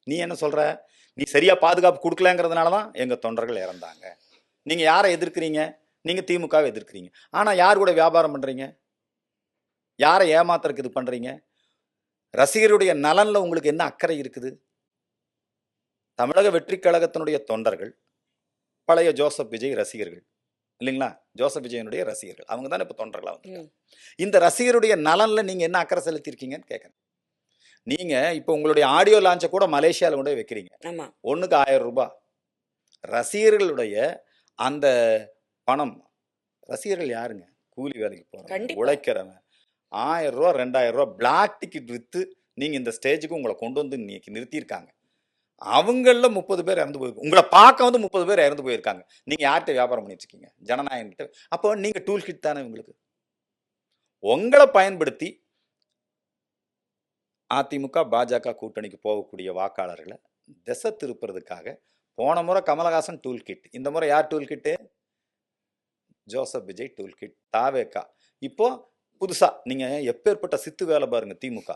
நீ என்ன சொல்ற? நீ சரியா பாதுகாப்பு கொடுக்கலங்கிறதுனால தான் எங்க தொண்டர்கள் இறந்தாங்க. நீங்க யாரை எதிர்க்கிறீங்க? நீங்க திமுகவை எதிர்க்கிறீங்க. ஆனா யார் கூட வியாபாரம் பண்றீங்க? யாரை ஏமாத்துறதுக்கு இது பண்றீங்க? ரசிகருடைய நலன்ல உங்களுக்கு என்ன அக்கறை இருக்குது? தமிழக வெற்றி கழகத்தினுடைய தொண்டர்கள் பழைய ஜோசப் விஜய் ரசிகர்கள் இல்லைங்களா? ஜோசப் விஜயனுடைய ரசிகர்கள் அவங்க தானே இப்போ தொண்டர்களா வந்து. இந்த ரசிகருடைய நலன்ல நீங்க என்ன அக்கறை செலுத்திருக்கீங்கன்னு கேட்கறேன். நீங்க இப்போ உங்களுடைய ஆடியோ லான்ச்சை கூட மலேசியாவில் கொண்டு போய் வைக்கிறீங்க. ஆமா. ஒண்ணுக்கு 1000 ரூபாய். ரசிகர்களுடைய அந்த பணம், ரசிகர்கள் யாருங்க? கூலி வேலைக்கு போறவங்க, கண்டிப்பா. உழைக்கிறவன். 1000 ரூபா 2000 ரூபா பிளாக் டிக்கெட் வித்து நீங்க இந்த ஸ்டேஜுக்கு உங்களை கொண்டு வந்து இன்னைக்கு நிறுத்தியிருக்காங்க. அவங்கள 30 பேர் இறந்து போயிருக்கு. உங்களை பார்க்க வந்து 30 பேர் இறந்து போயிருக்காங்க. நீங்க யார்கிட்ட வியாபாரம் பண்ணிட்டு இருக்கீங்க? ஜனநாயகம் கிட்ட. அப்போ நீங்க டூல் கிட் தானே உங்களுக்கு. உங்களை பயன்படுத்தி அதிமுக பாஜக கூட்டணிக்கு போகக்கூடிய வாக்காளர்களை திசை திருப்புறதுக்காக போன முறை கமலஹாசன் டூல் கிட், இந்த முறை யார் டூல் கிட்டு? ஜோசப் விஜய் டூல் கிட், தாவேகா. இப்போ புதுசா நீங்க எப்பேற்பட்ட சித்து வேலை பாருங்க. திமுக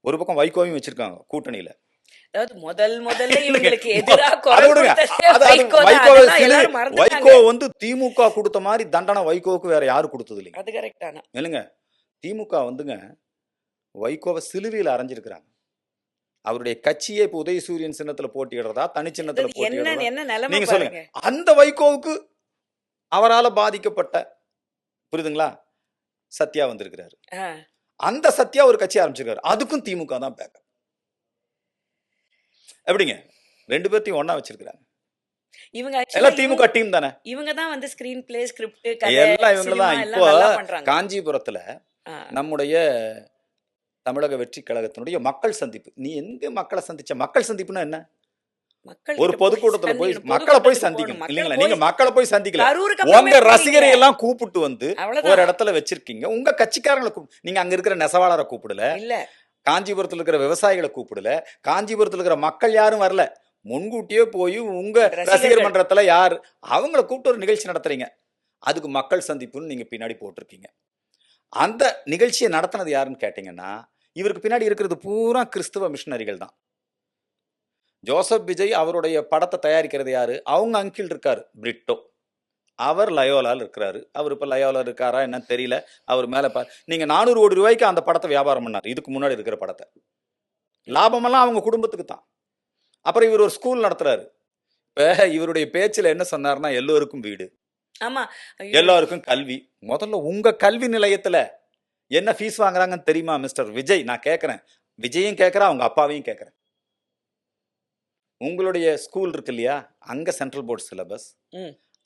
ஒரு பக்கம் வைகோவையும் வச்சிருக்காங்க கூட்டணியில. அதாவது முதல்ல இவங்களுக்கு எதிரா அதை குரல் விடுங்க. கொடுத்ததே அது வைகோ தான். வைகோவை அதெல்லாம் எல்லாரும் மறந்துட்டாங்க. வைகோ வந்து திமுக கொடுத்த மாதிரி தண்டனை வைகோவுக்கு வேற யாரு கொடுத்தது இல்லைங்க. அது கரெக்டான. இல்லைங்க, திமுக வந்துங்க வைகோவை சிலுவையில் அரைஞ்சிருக்கிறாங்க. அவருடைய கட்சியே இப்போ உதயசூரியன் சின்னத்துல போட்டியிடுறதா, தனி சின்னத்துல என்ன போட்டியிடுறதா? என்ன நிலைமை நீங்க பாருங்க. சொல்லுங்க. அந்த வைகோவுக்கு அவரால பாதிக்கப்பட்ட, புரியுதுங்களா, சத்யா வந்திருக்கிறாரு. ஆ. அந்த சத்யா ஒரு கட்சி ஆரம்பிச்சிருக்காரு. அதுக்கும் திமுக தான் பேக்கப். எப்படிங்க? ரெண்டு பேர்த்தையும் ஒண்ணா வச்சிருக்காங்க. இவங்க எல்லாம் actually திமுக டீம் தானே. இவங்க தான் வந்து ஸ்கிரீன் பிளே, ஸ்கிரிப்ட், கதை, எல்லாம் இவங்க சினிமா தான். எல்லாம் இப்போ நல்லா பண்றாங்க. காஞ்சிபுரத்துல ஆ. நம்முடைய தமிழக வெற்றி கழகத்தினுடைய மக்கள் சந்திப்பு. நீ எங்க மக்களை சந்திச்ச? மக்கள் சந்திப்புன்னா என்ன? மக்கள் ஒரு கிட்ட பொதுக்கூட்டத்துல போய் சந்திக்கணும், மக்களை போய் பொதுக்கூட்டத்துக்கு சந்திக்கணும் போகணும். இல்லைங்களா? மக்களை நீங்க மக்களை போய் சந்திக்கல. கரூருக்கு அப்புறமே உங்க போறீங்க. ரசிகரை எல்லாம் கூப்பிட்டு வந்து அவ்வளவுதான். ஒரு இடத்துல வச்சிருக்கீங்க. உங்க கட்சிக்காரங்களை நீங்க அங்க இருக்கிற நெசவாளரை கூப்பிடல, இல்ல. காஞ்சிபுரத்துல இருக்கிற விவசாயிகளை கூப்பிடல, காஞ்சிபுரத்துல இருக்கிற மக்கள் யாரும் வரல. முன்கூட்டியே போய் உங்க ரசிகர் மன்றத்துல யார் அவங்கள கூப்பிட்டு ஒரு நிகழ்ச்சி நடத்துறீங்க. அதுக்கு மக்கள் சந்திப்புன்னு நீங்க பின்னாடி போட்டிருக்கீங்க. அந்த நிகழ்ச்சியை நடத்தினது யாருன்னு கேட்டீங்கன்னா, இவருக்கு பின்னாடி இருக்கிறது பூரா கிறிஸ்தவ மிஷனரிகள் தான். ஜோசப் விஜய் அவருடைய படத்தை தயாரிக்கிறது யாரு? அவங்க அங்கிள் இருக்காரு பிரிட்டோ. அவர் லயோலால் இருக்கிறாரு. அவர் இப்ப லயோலா இருக்காரா என்ன தெரியல. அவர் மேல நீங்க 400 கோடி ரூபாய்க்கு அந்த படத்தை வியாபாரம் பண்ணாரு. இதுக்கு முன்னாடி இருக்கிற படத்தை லாபமெல்லாம் அவங்க குடும்பத்துக்கு தான். அப்புறம் இவர் ஒரு ஸ்கூல் நடத்துறாரு. இப்ப இவருடைய பேச்சுல என்ன சொன்னாருன்னா, எல்லோருக்கும் வீடு, ஆமா. எல்லாருக்கும் கல்வி. முதல்ல உங்க கல்வி நிலையத்துல என்ன ஃபீஸ் வாங்குறாங்கன்னு தெரியுமா மிஸ்டர் விஜய்? நான் கேட்கறேன். விஜயும் கேட்கறேன், அவங்க அப்பாவையும் கேட்கறேன். உங்களுடைய ஸ்கூல் இருக்கு இல்லையா, அங்க சென்ட்ரல் போர்டு சிலபஸ்,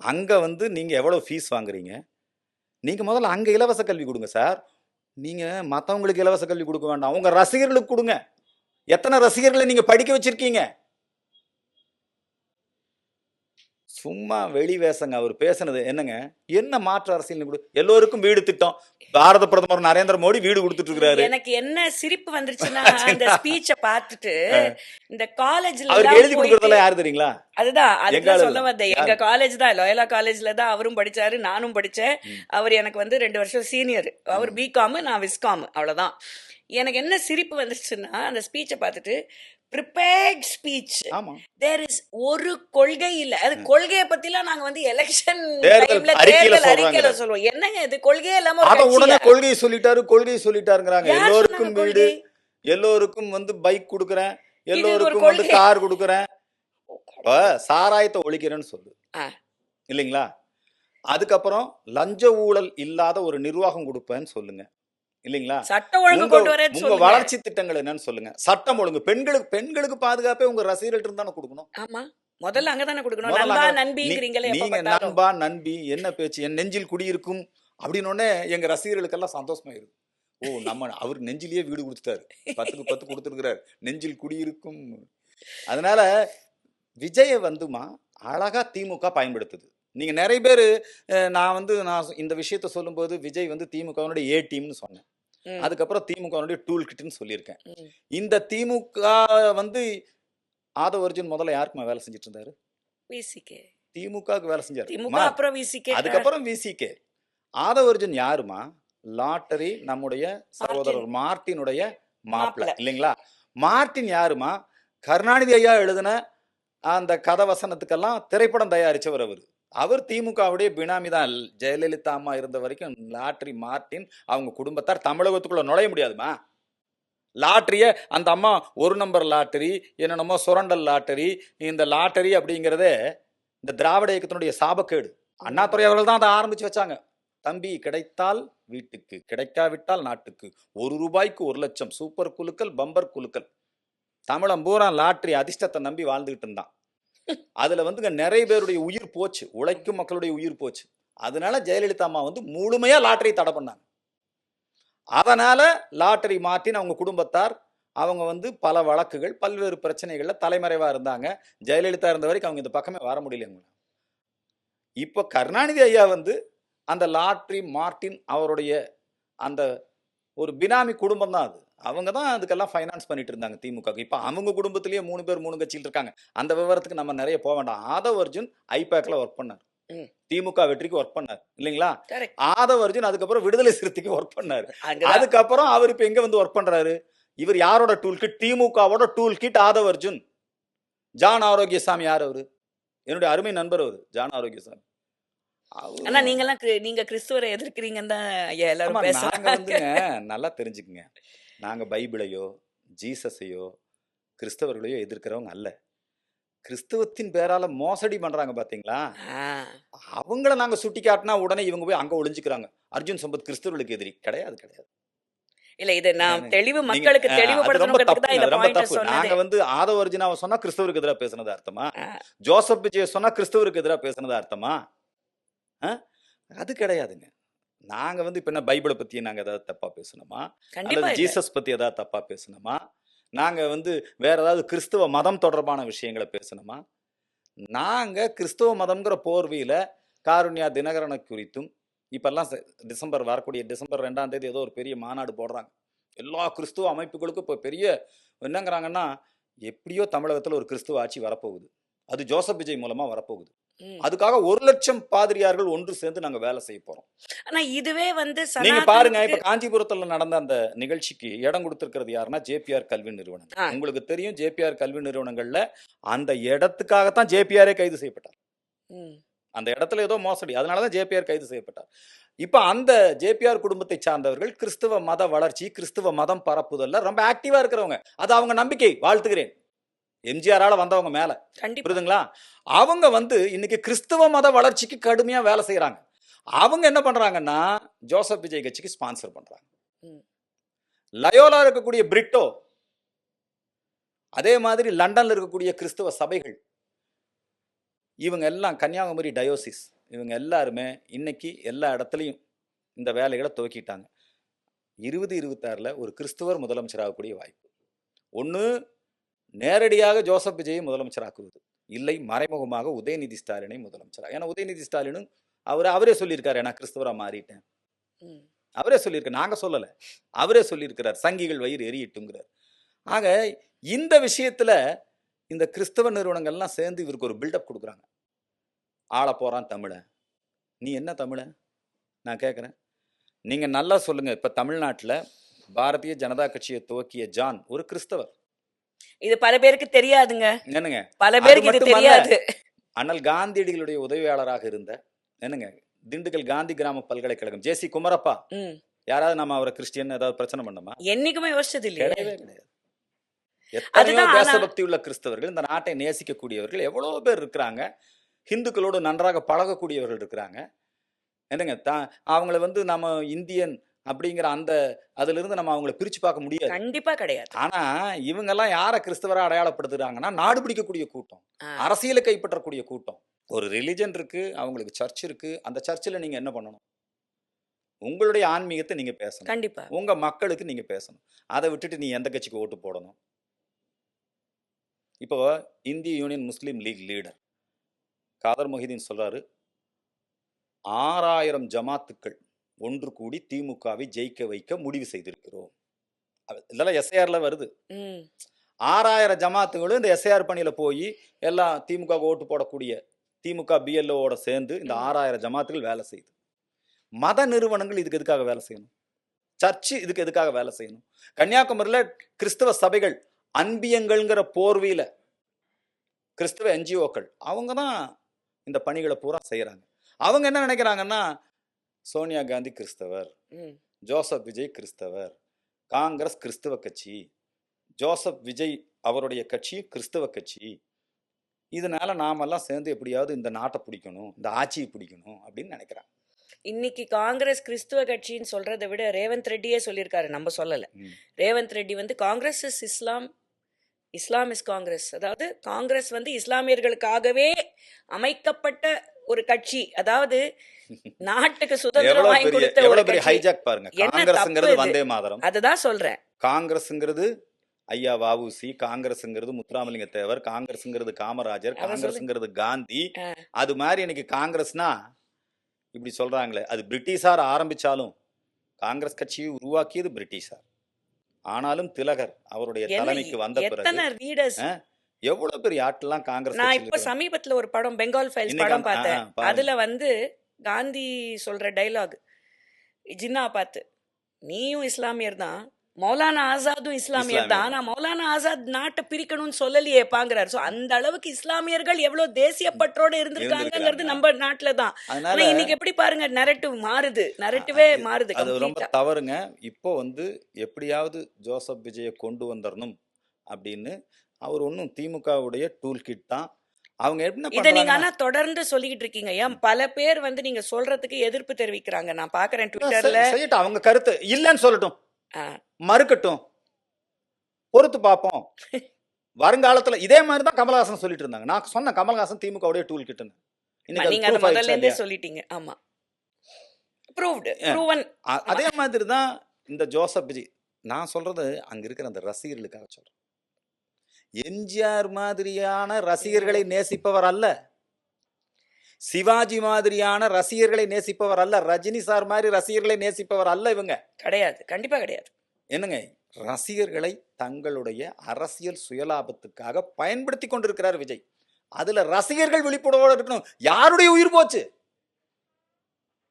அங்க வந்து நீங்க எவ்வளவு ஃபீஸ் வாங்குறீங்க? நீங்க முதல்ல அங்க இலவச கல்வி கொடுங்க சார். நீங்க மத்தவங்களுக்கு இலவச கல்வி கொடுக்க வேண்டாம், உங்க ரசிகர்களுக்கு கொடுங்க. எத்தனை ரசிகர்களை நீங்க படிக்க வச்சிருக்கீங்க? சும்மா வெளி வேசங்க. அவர் பேசுனது என்னங்க? என்ன மாற்று அரசியல் கொடு? எல்லோருக்கும் வீடு திட்டம். பாரத பிரதமர் நரேந்திர மோடி வீடு கொடுத்துட்டு இருக்காரு. எனக்கு என்ன சிரிப்பு வந்துருச்சுன்னா, அந்த ஸ்பீச்ச பார்த்துட்டு இந்த காலேஜ்ல அவருக்கு எழுதி கொடுக்கறதெல்லாம் யாரு தெரியுங்களா? அதுதான் அதுதான் சொல்ல வந்தேன். எங்க காலேஜ் தான், லோயலா காலேஜ்ல தான் அவரும் படிச்சாரு, நானும் படிச்சேன். அவர் எனக்கு வந்து 2 வருஷம் சீனியர். அவர் பிகாம், நான் விஸ்காம். அவ்வளவுதான். எனக்கு என்ன சிரிப்பு வந்துருச்சுன்னா, அந்த ஸ்பீச்சை பார்த்துட்டு ப்ரிப்பேர்ட் ஸ்பீச். தேர் இஸ் ஒரு கொள்கை இல்ல. அது கொள்கையை பத்திலாம் நாங்க வந்து எலெக்ஷன் டைம்ல தேர்தல் அறிக்கையில சொல்லுவோம். என்னங்க இது கொள்கையே இல்லாம உடனே கொள்கையை சொல்லிட்டாரு, கொள்கையை சொல்லிட்டாருங்கிறாங்க. எல்லோருக்கும் வீடு, எல்லோருக்கும் வந்து பைக் கொடுக்குறேன், ஒரு எல்லோருக்கும் வந்து கொள்கை. கார் கொடுக்குறேன். இப்ப சாராயத்தை ஒழிக்கிறேன்னு சொல்லு, ஆ, இல்லைங்களா? அதுக்கப்புறம் லஞ்ச ஊழல் இல்லாத ஒரு நிர்வாகம் கொடுப்பேன்னு சொல்லுங்க, இல்லைங்களா? சட்ட ஒழுங்கு உங்க கொண்டு வரேன்னு உங்க சொல்லுங்க. வளர்ச்சி திட்டங்கள் என்னன்னு சொல்லுங்க. சட்டம் ஒழுங்கு, பெண்களுக்கு பாதுகாப்பே உங்க ரசிகர்கள் இருந்தானே கொடுக்கணும். ஆமா, முதல்ல அங்கதானே கொடுக்கணும். முதல்ல நண்பா நாங்க- நண்பிங்கிறீங்களே எப்ப நீங்க பார்த்தாலும். நண்பா நண்பி என்ன பேச்சு, என் நெஞ்சில் குடியிருக்கும் அப்படின்னு எங்க ரசிகர்களுக்கெல்லாம் சந்தோஷமா இருக்கு. ஓ, நம்ம அவர் நெஞ்சிலேயே வீடு கொடுத்துட்டாரு, 10க்கு 10 கொடுத்துருக்கிறாரு, நெஞ்சில் குடியிருக்கும். அதனால விஜய வந்துமா அழகா திமுக பயன்படுத்துது. நீங்க நிறைய பேர், நான் இந்த விஷயத்த சொல்லும்போது விஜய் வந்து திமுகவினுடைய ஏ டீம்னு சொன்னேன். ம், அதுக்கப்புறம் திமுகவினுடைய டூல் கிட்னு சொல்லியிருக்கேன். ம். இந்த திமுக வந்து ஆதவ அர்ஜுன் முதல்ல யாருக்குமா வேலை செஞ்சுட்டு இருந்தாரு? விசிகே. திமுகவுக்கு வேலை செஞ்சாரு. திமுக மா, அப்புறம் விசிகே. அதுக்கப்புறம் விசிகே. ஆதவ அர்ஜுன் யாருமா? லாட்டரி நம்முடைய சகோதரர் மார்ட்டினுடைய மாப்பிள்ளை, மாப்பிள்ளை. இல்லைங்களா? மார்ட்டின் யாருமா? கருணாநிதி ஐயா எழுதின அந்த கதை வசனத்துக்கெல்லாம் திரைப்படம் தயாரிச்சவர் அவர். அவர் திமுகவுடைய பினாமி தான். ஜெயலலிதா அம்மா இருந்த வரைக்கும் லாட்டரி மார்ட்டின் அவங்க குடும்பத்தார் தமிழகத்துக்குள்ள நுழைய முடியாதுமா. லாட்டரிய அந்த அம்மா ஒரு நம்பர் லாட்டரி, என்னென்னமோ சுரண்டல் லாட்டரி, இந்த லாட்டரி அப்படிங்கிறதே இந்த திராவிட இயக்கத்தினுடைய சாபக்கேடு. அண்ணாதுரை அவர்கள் தான் அதை ஆரம்பிச்சு வச்சாங்க. தம்பி, கிடைத்தால் வீட்டுக்கு, கிடைக்காவிட்டால் நாட்டுக்கு, ₹1 1 லட்சம், சூப்பர் குலுக்கல், பம்பர் குலுக்கல். தமிழன் பூரா லாட்டரி அதிர்ஷ்டத்தை நம்பி வாழ்ந்துகிட்டு இருந்தான். அதுல வந்துங்க நிறைய பேருடைய உயிர் போச்சு, உழைக்கும் மக்களுடைய உயிர் போச்சு. அதனால ஜெயலலிதா அம்மா வந்து முழுமையா லாட்டரி தடை பண்ணாங்க. அதனால லாட்டரி மார்ட்டின் அவங்க குடும்பத்தார் அவங்க வந்து பல வழக்குகள், பல்வேறு பிரச்சனைகள்ல தலைமறைவா இருந்தாங்க. ஜெயலலிதா இருந்த வரைக்கும் அவங்க இந்த பக்கமே வர முடியல. இப்ப கருணாநிதி ஐயா வந்து அந்த லாட்டரி மார்ட்டின் அவருடைய அந்த ஒரு பினாமி குடும்பம் தான் அது. அவங்க தான் அதுக்கெல்லாம் ஃபைனான்ஸ் பண்ணிட்டு இருந்தாங்க திமுக. இப்ப அவங்க குடும்பத்திலேயே 3 பேர் 3 கட்சியில் இருக்காங்க. அந்த விவரத்துக்கு நம்ம நிறைய போக வேண்டாம். ஆதவ் அர்ஜுன் ஐபேக்ல ஒர்க் பண்ணார், ம். திமுக வெற்றிக்கு ஒர்க் பண்ணார், இல்லைங்களா? Correct. ஆதவ் அர்ஜுன் அதுக்கப்புறம் விடுதலை சிறுத்தைக்கு ஒர்க் பண்ணாரு. அங்கதான். அதுக்கப்புறம் அவர் இப்ப எங்க வந்து ஒர்க் பண்றாரு? இவர் யாரோட டூல் கிட்? திமுகவோட tool kit Aadhav Arjun. John Arokiasamy யார் அவரு? என்னுடைய அருமை நண்பர் அவரு, ஜான் ஆரோக்கியசாமி. அவரு- ஆனா நீங்க கிறிஸ்துவரை எதிர்க்கிறீங்கன்னு தான் ஐயா ஆமா, எல்லாரும் நாங்க பேசுறாங்க. வந்துங்க நல்லா தெரிஞ்சுக்குங்க, நாங்க பைபிளையோ ஜீசஸையோ கிறிஸ்தவர்களையோ எதிர்க்கிறவங்க அல்ல. கிறிஸ்தவத்தின் பேரால மோசடி பண்றாங்க பாத்தீங்களா, ஆ, அவங்கள நாங்க சுட்டி காட்டினா உடனே இவங்க போய் அங்க ஒளிஞ்சுக்கிறாங்க. அர்ஜுன் சம்பத் கிறிஸ்தவர்களுக்கு எதிரி கிடையாது, கிடையாது. இல்ல இது நான் தெளிவு நீங்க- மக்களுக்கு அது ரொம்ப தெளிவுபடுத்தணுங்கிறதுக்கு தான் தப்புங்க, இந்த அது ரொம்ப பாயிண்ட் தப்பு. நாங்க சொன்னது. வந்து ஆதவ அர்ஜுனாவை சொன்னா கிறிஸ்தவருக்கு எதிராக பேசுனது அர்த்தமா? ஆ, ஜோசப் விஜய சொன்னா கிறிஸ்தவருக்கு எதிராக பேசுனது அர்த்தமா? ஆ? அது கிடையாதுங்க. நாங்க வந்து இப்ப என்ன பைபிளை பத்தி நாங்க ஏதாவது தப்பா பேசணுமா? கண்டிப்பா அல்லது இல்ல. ஜீசஸ் பத்தி ஏதாவது தப்பா பேசணுமா? நாங்க வந்து வேற ஏதாவது கிறிஸ்துவ மதம் தொடர்பான விஷயங்களை பேசணுமா? நாங்க கிறிஸ்துவ மதம்ங்கிற போர்வையில காருண்யா தினகரனை குறித்தும் இப்பெல்லாம் வரக்கூடிய டிசம்பர் 2ஆம் தேதி ஏதோ ஒரு பெரிய மாநாடு போடுறாங்க. எல்லா கிறிஸ்துவ அமைப்புகளுக்கும் இப்போ பெரிய என்னங்கிறாங்கன்னா, எப்படியோ தமிழகத்துல ஒரு கிறிஸ்துவ ஆட்சி வரப்போகுது, அது ஜோசப் விஜய் மூலமா வரப்போகுது. ம். அதுக்காக 1 லட்சம் பாதிரியார்கள் ஒன்று சேர்ந்து நாங்க வேலை செய்ய போறோம். ஆனா இதுவே வந்து நீங்க பாருங்க, இப்ப சனாதனத்துக்கு- காஞ்சிபுரத்துல நடந்த அந்த நிகழ்ச்சிக்கு இடம் கொடுத்திருக்கிறது யாருன்னா ஜேபிஆர் கல்வி நிறுவனம். ஆ. உங்களுக்கு தெரியும், ஜேபிஆர் கல்வி நிறுவனங்கள்ல அந்த இடத்துக்காகத்தான் ஜேபிஆரே கைது செய்யப்பட்டார். ம். அந்த இடத்துல ஏதோ மோசடி, அதனாலதான் ஜேபிஆர் கைது செய்யப்பட்டார். இப்ப அந்த ஜேபிஆர் குடும்பத்தை சார்ந்தவர்கள் கிறிஸ்துவ மத வளர்ச்சி, கிறிஸ்துவ மதம் பரப்புதல்ல ரொம்ப ஆக்டிவா இருக்கிறவங்க. அது அவங்க நம்பிக்கை, வாழ்த்துகிறேன். எம்ஜிஆரால வந்தவங்க மேல, கண்டிப்பா. புரியுதுங்களா? அவங்க வந்து இன்னைக்கு கிறிஸ்துவ மத வளர்ச்சிக்கு கடுமையா வேலை செய்யறாங்க. அவங்க என்ன பண்றாங்கன்னா ஜோசப் விஜய் கட்சிக்கு ஸ்பான்சர் பண்றாங்க. ம். லயோலா இருக்கக்கூடிய பிரிட்டோ, அதே மாதிரி லண்டன்ல இருக்கக்கூடிய கிறிஸ்துவ சபைகள், இவங்க எல்லாம் கன்னியாகுமரி டயோசிஸ், இவங்க எல்லாருமே இன்னைக்கு எல்லா இடத்துலையும் இந்த வேலைகளை துவக்கிட்டாங்க. 2026ல் ஒரு கிறிஸ்துவர் முதலமைச்சராகக்கூடிய வாய்ப்பு. ஒன்று நேரடியாக ஜோசப் விஜயை முதலமைச்சராக்குவது, இல்லை மறைமுகமாக உதயநிதி ஸ்டாலினை முதலமைச்சராக. ஏன்னா உதயநிதி ஸ்டாலினும் அவரே சொல்லியிருக்காரு, நான் கிறிஸ்துவரா மாறிட்டேன். ம். அவரே சொல்லியிருக்காரு, நாங்க சொல்லல, அவரே சொல்லியிருக்கிறார், சங்கிகள் வயிறு எரியட்டுங்கிறார். ஆக இந்த விஷயத்துல இந்த கிறிஸ்தவ நிறுவனங்கள்லாம் சேர்ந்து இவருக்கு ஒரு பில்டப் கொடுக்குறாங்க. ஆள போறான் தமிழன். நீ என்ன தமிழன் நான் கேட்குறேன், நீங்க நல்லா சொல்லுங்க. இப்ப தமிழ்நாட்டுல பாரதிய ஜனதா கட்சியை துவக்கிய ஜான் ஒரு கிறிஸ்தவர். இது பல பேருக்கு தெரியாதுங்க. என்னங்க, பல பேருக்கு அது இது மட்டுமல்ல, தெரியாது. அண்ணல் காந்தியடிகளுடைய உதவியாளராக இருந்த என்னங்க திண்டுக்கல் காந்தி கிராம பல்கலைக்கழகம் ஜேசி குமரப்பா, ம். யாராவது நம்ம அவரை கிறிஸ்டியன் ஏதாவது பிரச்சனை பண்ணோமா? என்னைக்குமே யோசிச்சது இல்லையே. கிடையவே கிடையாது. எத்தனையோ அதுதான். ஆனா தேசபக்தி உள்ள கிறிஸ்தவர்கள், இந்த நாட்டை நேசிக்கக்கூடியவர்கள் எவ்வளவு பேர் இருக்கிறாங்க. ஹிந்துக்களோடு நன்றாக பழகக்கூடியவர்கள் இருக்கிறாங்க. என்னங்க அவங்கள வந்து நம்ம இந்தியன் அப்படிங்கிற அந்த அதுல இருந்து நம்ம அவங்கள பிரிச்சு பார்க்க முடியாது. கண்டிப்பா கிடையாது. ஆனா இவங்க எல்லாம் யார கிறிஸ்தவரா அடையாளப்படுத்துறாங்கன்னா, நாடு பிடிக்கக்கூடிய கூட்டம், அரசியலை கைப்பற்றக்கூடிய கூட்டம். ஒரு ரிலிஜன் இருக்கு, அவங்களுக்கு சர்ச் இருக்கு. அந்த சர்ச்சில் நீங்க என்ன பண்ணணும்? உங்களுடைய ஆன்மீகத்தை நீங்க பேசணும். கண்டிப்பா. உங்க மக்களுக்கு நீங்க பேசணும். அதை விட்டுட்டு நீ எந்த கட்சிக்கு ஓட்டு போடணும்? இப்போ இந்திய யூனியன் முஸ்லீம் லீக் லீடர் காதர் மொஹிதீன் சொல்றாரு, 6000 ஜமாத்துக்கள் ஒன்று கூடி திமுகவை ஜெயிக்க வைக்க முடிவு செய்திருக்கிறோம். இதெல்லாம் எஸ்ஐஆர்ல வருது. 6000 ஜமாத்துகளும் இந்த எஸ்ஐஆர் பணியில போய் எல்லாம் திமுக ஓட்டு போடக்கூடிய திமுக பிஎல்ஓட சேர்ந்து இந்த 6000 ஜமாத்துகள் வேலை செய்யுது. மத நிறுவனங்கள் இதுக்கு எதுக்காக வேலை செய்யணும்? சர்ச்சு இதுக்கு எதுக்காக வேலை செய்யணும்? கன்னியாகுமரியில கிறிஸ்தவ சபைகள் அன்பியங்கள்ங்கிற போர்வையில கிறிஸ்தவ என்ஜிஓக்கள் அவங்க தான் இந்த பணிகளை பூரா செய்யறாங்க. அவங்க என்ன நினைக்கிறாங்கன்னா, சோனியா காந்தி கிறிஸ்தவர், ஜோசப் விஜய் கிறிஸ்தவர், காங்கிரஸ் கிறிஸ்தவ கட்சி, ஜோசப் விஜய் அவருடைய கட்சி கிறிஸ்தவ கட்சி, இதனால நாமெல்லாம் சேர்ந்து எப்படியாவது இந்த நாட்டை பிடிக்கணும், இந்த ஆட்சியை பிடிக்கணும் அப்படின்னு நினைக்கிறாங்க. இன்னைக்கு காங்கிரஸ் கிறிஸ்துவ கட்சின்னு சொல்றதை விட ரேவந்த் ரெட்டியே சொல்லியிருக்காரு, நம்ம சொல்லல. ரேவந்த் ரெட்டி வந்து Congress is Islam, Islam is Congress. அதாவது காங்கிரஸ் வந்து இஸ்லாமியர்களுக்காகவே அமைக்கப்பட்ட ஒரு கட்சி. அதாவது நாட்டுக்கு சுதந்திரம் வாங்கி கொடுத்த ஒரு கட்சி. ஹைஜாக் பாருங்க. காங்கிரஸ்ங்கிறது வந்தே மாதரம். அதுதான் சொல்றேன். காங்கிரஸ்ங்கிறது ஐயா வஉசி, காங்கிரஸ்ங்கிறது முத்துராமலிங்க தேவர், காங்கிரஸ்ங்கிறது காமராஜர், காங்கிரஸ்ங்கிறது காந்தி. அது மாதிரி இன்னைக்கு காங்கிரஸ்னா இப்படி சொல்றாங்களே, அது பிரிட்டிஷார் ஆரம்பிச்சாலும் காங்கிரஸ் கட்சியை உருவாக்கியது பிரிட்டிஷார். ஆனாலும் திலகர் அவருடைய தலைமைக்கு வந்த பிறகு எவ்வளவு பெரிய ஆட்டெல்லாம் காங்கிரஸ். நான் இப்ப சமீபத்துல ஒரு படம் பெங்கால் ஃபைல்ஸ் படம் பார்த்தேன். அதுல வந்து காந்தி சொல்ற டைலாக் ஜின்னா பார்த்து, நீயும் இஸ்லாமியர் தான், மௌலானா ஆசாதும் இஸ்லாமியர் தான், ஆனா மௌலானா ஆசாத் நாட்டை பிரிக்கணும்னு சொல்லலையே பாங்கிறாரு. சோ அந்த அளவுக்கு இஸ்லாமியர்கள் எவ்வளவு தேசிய பற்றோட இருந்திருக்காங்கிறது நம்ம நாட்டுல தான். ஆனா இன்னைக்கு எப்படி பாருங்க, நரேட்டிவ் மாறுது, நரேட்டிவே மாறுது. அது ரொம்ப தவறுங்க. இப்போ வந்து எப்படியாவது ஜோசப் விஜயை கொண்டு வந்துடணும் அப்படின்னு அவர் ஒன்னும் திமுகவுடைய டூல் கிட் தான். அவங்க என்ன இதை நீங்க ஆனா தொடர்ந்து சொல்லிட்டு இருக்கீங்க. ஏன் பல பேர் வந்து நீங்க சொல்றதுக்கு எதிர்ப்பு தெரிவிக்கிறாங்க. நான் பாக்குறேன் ட்விட்டர்ல. அவங்க கருத்து இல்லன்னு சொல்லட்டும், மறுக்கட்டும், பொறுத்து பார்ப்போம். வருங்காலத்துல இதே மாதிரி தான் கமல்ஹாசன் சொல்லிட்டு இருந்தாங்க. நான் சொன்ன கமல்ஹாசன் திமுகவுடைய டூல் கிட்னு. நீங்க அதை முதல்ல இருந்தே சொல்லிட்டீங்க. ஆமா, ப்ரூவ்டு, ப்ரூவன். அதே மாதிரி தான் இந்த ஜோசப் விஜய். நான் சொல்றது அங்க இருக்கிற அந்த ரசிகர்களுக்காக சொல்றேன். எம்ஜிஆர் மாதிரியான ரசிகர்களை நேசிப்பவர் அல்ல, சிவாஜி மாதிரியான ரசிகர்களை நேசிப்பவர் அல்ல, ரஜினி சார் மாதிரி ரசிகர்களை நேசிப்பவர் அல்ல. இவங்க கிடையாது, கண்டிப்பா கிடையாது. என்னங்க, ரசிகர்களை தங்களுடைய அரசியல் சுயலாபத்துக்காக பயன்படுத்தி கொண்டிருக்கிறார் விஜய். அதுல ரசிகர்கள் விழிப்புணர்வோடு இருக்கணும். யாருடைய உயிர் போச்சு?